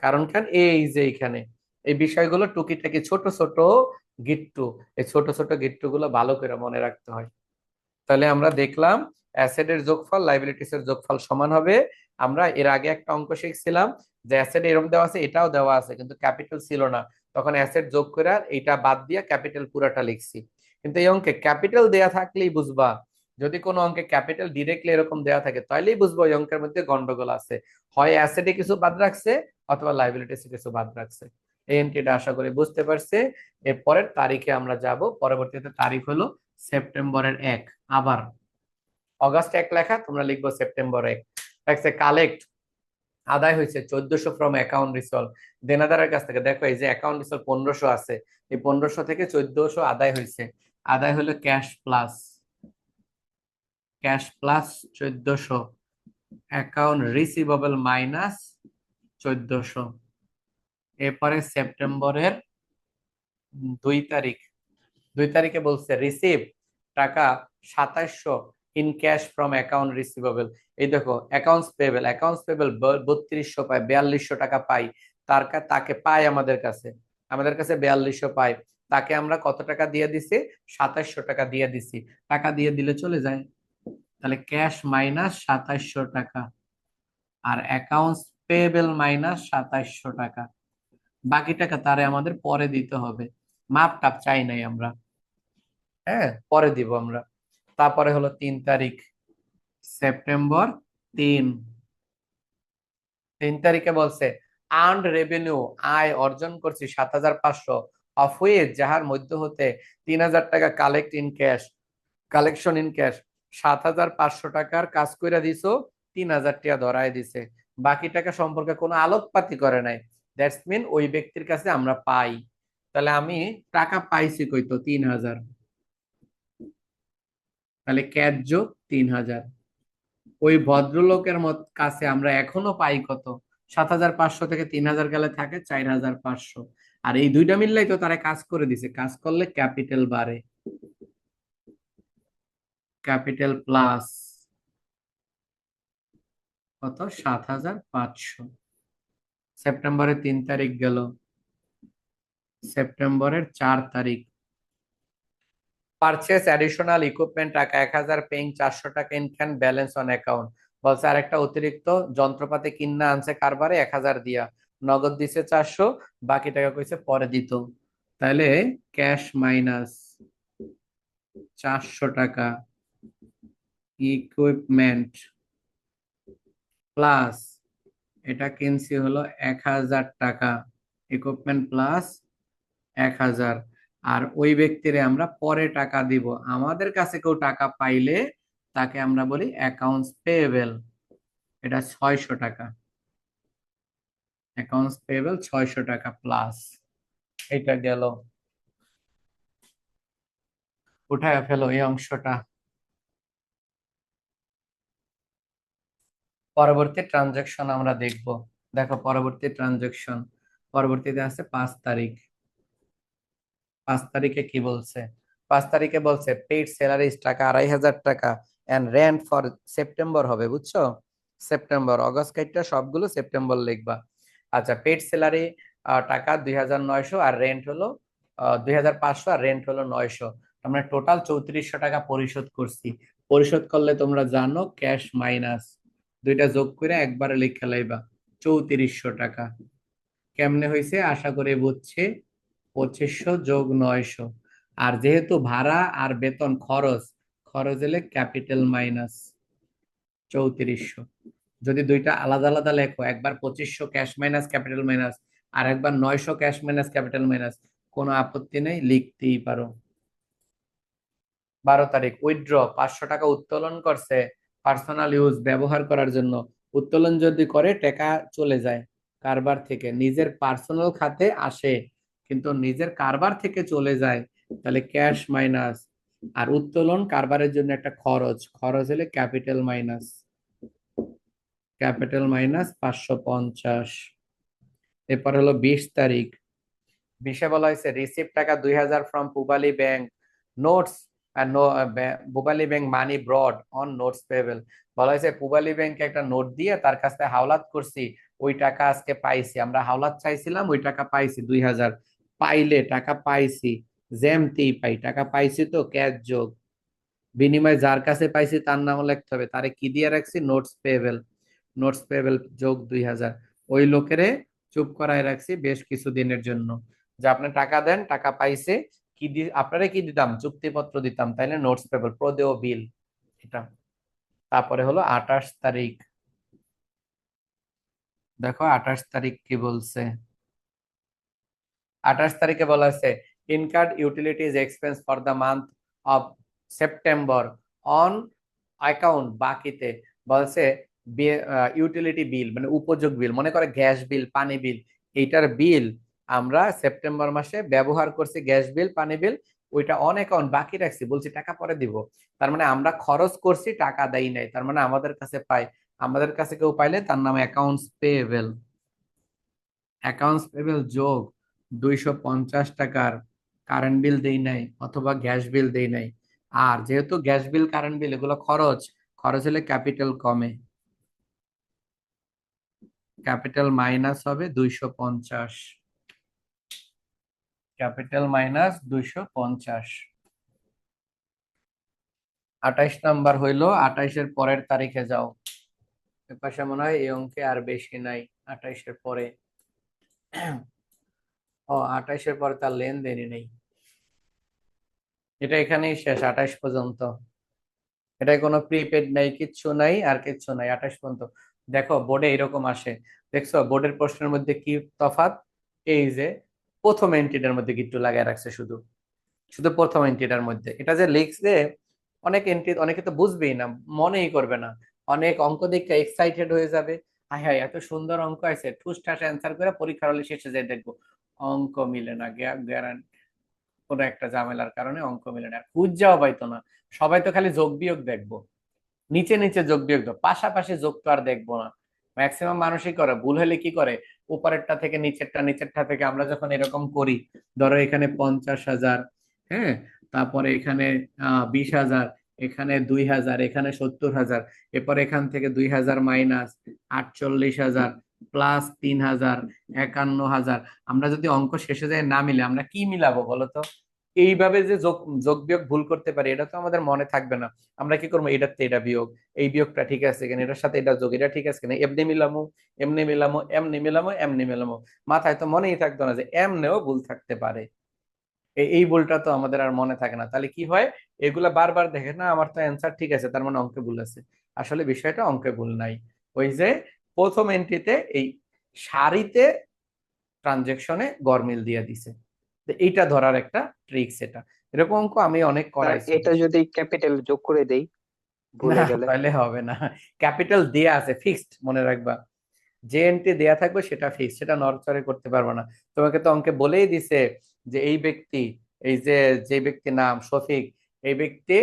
কারণ কেন? এই যে এখানে এই বিষয়গুলো টুকিটাকি ছোট ছোট গিট্টু, এই ছোট ছোট গিট্টু গুলো ভালো করে মনে রাখতে হয়। তাহলে আমরা দেখলাম অ্যাসেটের যোগফল লাইবিলিটিস এর যোগফল সমান হবে। আমরা এর আগে একটা অঙ্ক শিখছিলাম যে অ্যাসেট এরকম দেওয়া আছে, এটাও দেওয়া আছে, কিন্তু ক্যাপিটাল ছিল না, তখন অ্যাসেট যোগ করে এটা বাদ দিয়ে ক্যাপিটাল পুরাটা লিখছি। কিন্তু এই অঙ্কে ক্যাপিটাল দেয়া থাকলেই বুঝবা, যদি কোনো অঙ্কে ক্যাপিটাল ডিরেক্টলি এরকম দেওয়া থাকে তাহলেই বুঝবো এই অঙ্কের মধ্যে গন্ডগোল আছে, হয় অ্যাসেটে কিছু বাদ রাখছে অথবা লাইবিলিটিসে কিছু বাদ রাখছে। এই এন্ট্রিটা আশা করি বুঝতে পারছে। এর পরের তারিখে আমরা যাব, পরবর্তীতে তারিখ হলো সেপ্টেম্বরের 1। আবার অগাস্ট 1 লেখা, তোমরা লিখবো সেপ্টেম্বর 1। দেখছে কালেক্ট আদায় হয়েছে 1400 ফ্রম অ্যাকাউন্ট রিসলভ, দেনাদারের কাছ থেকে। দেখো এই যে অ্যাকাউন্ট রিসলভ 1500 আছে, এই 1500 থেকে 1400 আদায় হয়েছে। আদায় হলো cash plus 1400, account receivable minus 1400। এরপরে সেপ্টেম্বরের 2 তারিখ, 2 তারিখে বলছে রিসিভ টাকা 2700 in cash from account receivable. এই দেখো অ্যাকাউন্টস পেয়েবল 3200 পায়, 4200 টাকা পাই, তাকে পাই আমাদের কাছে 4200 পাই, তাকে আমরা কত টাকা দিয়ে দিছি? 2700 টাকা দিয়ে দিছি। টাকা দিয়ে দিলে চলে যায়, তাহলে ক্যাশ মাইনাস 2700 টাকা আর অ্যাকাউন্টস পেয়েবল মাইনাস 2700 টাকা। বাকি টাকা তারে আমাদের পরে দিতে হবে, মাপ টাপ চাই নাই আমরা, হ্যাঁ পরে দিব আমরা। তারপরে হলো 3 তারিখ, সেপ্টেম্বর 3 তারিখে বলছে আর্নড রেভিনিউ, আয় অর্জন করছি 7500, অফ হুইচ যাহার মধ্য হতে 3000 টাকা কালেকশন ইন ক্যাশ। 7500 টাকার কাজ কইরা দিছো, 3000 টাকা ধরায় দিছে, বাকি টাকা সম্পর্কে কোনো আলোকপাতি করে নাই। দ্যাটস মিন ওই ব্যক্তির কাছে আমরা পাই। তাহলে আমি টাকা পাইছি কইতো 3000, তাহলে ক্যাশ যোগ 3000। ওই ভদ্রলোকের কাছে আমরা এখনো পাই কত? 7500 থেকে 3000 গেলে থাকে 4500। আর এই দুইটা মিললেই তো তারা কাজ করে দিছে, কাজ করলে ক্যাপিটাল বাড়ে, ক্যাপিটাল প্লাস কত? 7500। সেপ্টেম্বরের 3 তারিখ গেল, সেপ্টেম্বরের 4 তারিখ পারচেস অ্যাডিশনাল ইকুইপমেন্ট টাকা 1000 পেইং 400 টাকা in can balance on account. বলছে আর একটা অতিরিক্ত যন্ত্রপাতি কিনা আনছে কারবারে 1000 দিয়া, নগদ দিছে 400, বাকি টাকা কইছে পরে দিত। তাহলে ক্যাশ মাইনাস 400 টাকা ইকুইপমেন্ট প্লাস এটা কিনছি হলো 1000 টাকা, ইকুইপমেন্ট প্লাস 1000। আর ওই ব্যক্তিরে আমরা পরে টাকা দিব। আমাদের কাছে কেউ টাকা পাইলে তাকে আমরা বলি অ্যাকাউন্টস পেয়েবল, এটা 600 টাকা, অ্যাকাউন্টস পেয়েবল 600 টাকা প্লাস। এটা গেল, উঠায় ফেলো এই অংশটা। পরবর্তী ট্রানজাকশন আমরা দেখব। দেখো পরবর্তী ট্রানজাকশন, পরবর্তীতে আছে 5 তারিখ। 5 তারিখে কি বলছে? 5 তারিখে বলছে পেইড স্যালারিজ টাকা 2500 টাকা এন্ড রেন্ট ফর সেপ্টেম্বর হবে, বুঝছো? সেপ্টেম্বর, অগস্ট কাইটটা সবগুলো সেপ্টেম্বর লিখবা। আচ্ছা, পেইড স্যালারি টাকা 2900 আর রেন্ট হলো 2500 আর রেন্ট হলো 900, আমরা টোটাল 3400 টাকা পরিশোধ করছি। পরিশোধ করলে তোমরা জানো ক্যাশ মাইনাস, দুইটা যোগ করে একবারে লিখে লাইবা 3400 টাকা। কেমনে হয়েছে আশা করি বুঝছে, 2500 যোগ 900। আর যেহেতু ভাড়া আর বেতন খরচ, খরচ হলে ক্যাপিটাল মাইনাস 3400। যদি দুইটা আলাদা আলাদা লেখো, একবার 2500 ক্যাশ মাইনাস ক্যাপিটাল মাইনাস আর একবার 900 ক্যাশ মাইনাস ক্যাপিটাল মাইনাস, কোনো আপত্তি নেই, লিখতেই পারো। 12 তারিখ উইথড্র 500 টাকা উত্তোলন করছে পার্সোনাল ইউজ, ব্যবহার করার জন্য। উত্তোলন যদি করে টাকা চলে যায় কারবার থেকে, নিজের পার্সোনাল খাতে আসে কিন্তু নিজের কারবার থেকে চলে যায়, তাহলে ক্যাশ মাইনাস। আর উত্তোলন কারবারের জন্য একটা খরচ, খরচ হলে ক্যাপিটাল মাইনাস, ক্যাপিটাল মাইনাস 550। এরপর হলো 20 তারিখ, 20-এ বলা হয়েছে রিসিভ টাকা 2000 from Pubali bank notes Pubali bank money brought on notes payable. বলা হয়েছে পুবালি ব্যাংকে একটা নোট দিয়ে তার কাছে হাওলাত করছি, ওই টাকা আজকে পাইছি। আমরা হাওলাত চাইছিলাম, ওই টাকা পাইছি 2000। পাইলে টাকা পাইছি, যেমতেই পাই টাকা পাইছি তো ক্যাশ যোগ, বিনিময় যার কাছে পাইছি তার নামও লিখতে হবে, তারে কি দিয়ে রাখছি? নোটস পেয়েবল, নোটস পেয়েবল যোগ 2000। ওই লোকেরে চুপ করায় রাখছি বেশ কিছু দিনের জন্য, যে আপনি টাকা দেন, টাকা পাইছে, কি আপনারা কি দিতাম? চুক্তিপত্র দিতাম, তাইলে নোটস পেয়েবল, প্রদেয় বিল এটা। তারপরে হলো 28 তারিখ, দেখো 28 তারিখ কি বলছে। 28 তারিখে বলা আছে incurred utilities expense for the month of September on account বাকিতে। বলছে ইউটিলিটি বিল মানে উপযোগ বিল, মনে করে গ্যাস বিল, পানি বিল, এইটার বিল আমরা সেপ্টেম্বর মাসে ব্যবহার করছি, গ্যাস বিল, পানি বিল, ওইটা অন অ্যাকাউন্ট বাকি রাখছি, বলছি টাকা পরে দিব। তার মানে আমরা খরচ করছি, টাকা দেই নাই, তার মানে আমাদের কাছে পাই। আমাদের কাছে কেউ পাইলে তার নাম অ্যাকাউন্টস পেয়েবল। অ্যাকাউন্টস পেয়েবল যোগ 250 টাকার কারেন্ট বিল দেই নাই অথবা গ্যাস বিল দেই নাই। আর যেহেতু গ্যাস বিল কারেন্ট বিল এগুলো খরচ, খরচ হলে ক্যাপিটাল কমে, ক্যাপিটাল মাইনাস হবে 250, ক্যাপিটাল মাইনাস 250। 28 নাম্বার হইলো, 28-এর পরের তারিখে যাও। এপাশে মনে হয় এই অঙ্কে আর বেশি নাই, 28-এর পরে। ও 28-এর পরে তার লেনদেনই নেই, এটা এখানেই শেষ 28 পর্যন্ত। এটাই কোনো প্রিপেড নাই, কিচ্ছু নাই, আর কিচ্ছু নাই 28 পর্যন্ত। দেখো বোর্ডে এরকম আসে, দেখছো বোর্ডের প্রশ্নের মধ্যে কি তফাৎ? এই যে প্রথম এন্ট্রিটার মধ্যে একটু লাগায় রাখছে, শুধু শুধু প্রথম এন্ট্রিটার মধ্যে। এটা যে লিখছে, অনেক এন্ট্রি অনেকে তো বুঝবেই না, মনেই করবে না। অনেক অঙ্ক দেখে এক্সাইটেড হয়ে যাবে, হায় হায় এত সুন্দর অঙ্ক আছে, ঠুসঠাস অ্যান্সার করে পরীক্ষার হলে শেষে যাই দেখবো অঙ্ক মিলে না, গ্যারান্টি কোনো একটা ঝামেলার কারণে অঙ্ক মিলে না, খুঁজাও পাইতো না। সবাই তো খালি যোগ বিয়োগ দেখবো, নিচে নিচে যোগ বিয়োগ দাও, পাশাপাশি যোগ তো আর দেখবো না। ম্যাক্সিমাম মানুষই করে, ভুল হলে কি করে, উপরেরটা থেকে নিচেরটা, নিচেরটা থেকে। আমরা যখন এরকম করি, ধরো এখানে 50,000, হ্যাঁ, তারপরে এখানে 20,000, এখানে 2,000, এখানে 70,000, এরপর এখান থেকে 2,000 মাইনাস 48,000 প্লাস 3,000, 51,000। আমরা যদি অঙ্ক শেষে যায় না মিলে, আমরা কি মিলাবো বলতো? এইভাবে যে যোগ যোগ বিয়োগ ভুল করতে পারি, এটা তো আমাদের মনে থাকবে না। আমরা কি করবো, এটার থেকে এটা বিয়োগ, এই বিয়োগটা ঠিক আছে কিনা, এটার সাথে এটা যোগ, এটা ঠিক আছে কিনা, এমনি মিলামো, এমনি মিলামো, এমনি মিলামো, এমনি মিলামো। মাথায় তো মনেই থাকতো না যে এমনেও ভুল থাকতে পারে। এই ভুলটা তো আমাদের আর মনে থাকে না। তাহলে কি হয়, এগুলা বারবার দেখে না, আমার তো অ্যান্সার ঠিক আছে, তার মানে অঙ্কে ভুল আছে। আসলে বিষয়টা অঙ্কে ভুল নাই, ওই যে প্রথম এন্ট্রিতে এই সারিতে ট্রানজেকশনে গরমিল দিয়ে দিছে। তো এইটা ধরার একটা ট্রিক্স এটা। এরকম অঙ্ক আমি অনেক স্যার করাইছি। এটা যদি ক্যাপিটাল যোগ করে দেই না ভুলে গেলে? তাহলে হবে না, ক্যাপিটাল দেয়া আছে ফিক্সড, মনে রাখবা। যে এন্ট্রি দেয়া থাকবে সেটা ফিক্স, সেটা নড়চড়ে করতে পারবে না। তোমাকে তো অঙ্কে বলেই দিছে যে এই ব্যক্তি, এই যে যে ব্যক্তির নাম শফিক, এই ব্যক্তি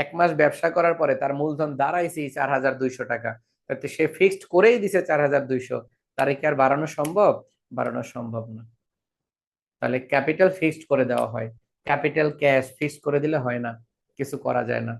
1 মাস ব্যবসা করার পরে তার মূলধন দাঁড়াইছে 4,200 টাকা। তাতে সে ফিক্সড করেই দিছে 4,200, তার কি আর বাড়ানো সম্ভব? বাড়ানো সম্ভব না। তাহলে ক্যাপিটাল ফিক্সড করে দেওয়া হয়, ক্যাপিটাল ক্যাশ ফিক্সড করে দিলে হয় না, কিছু করা যায় না।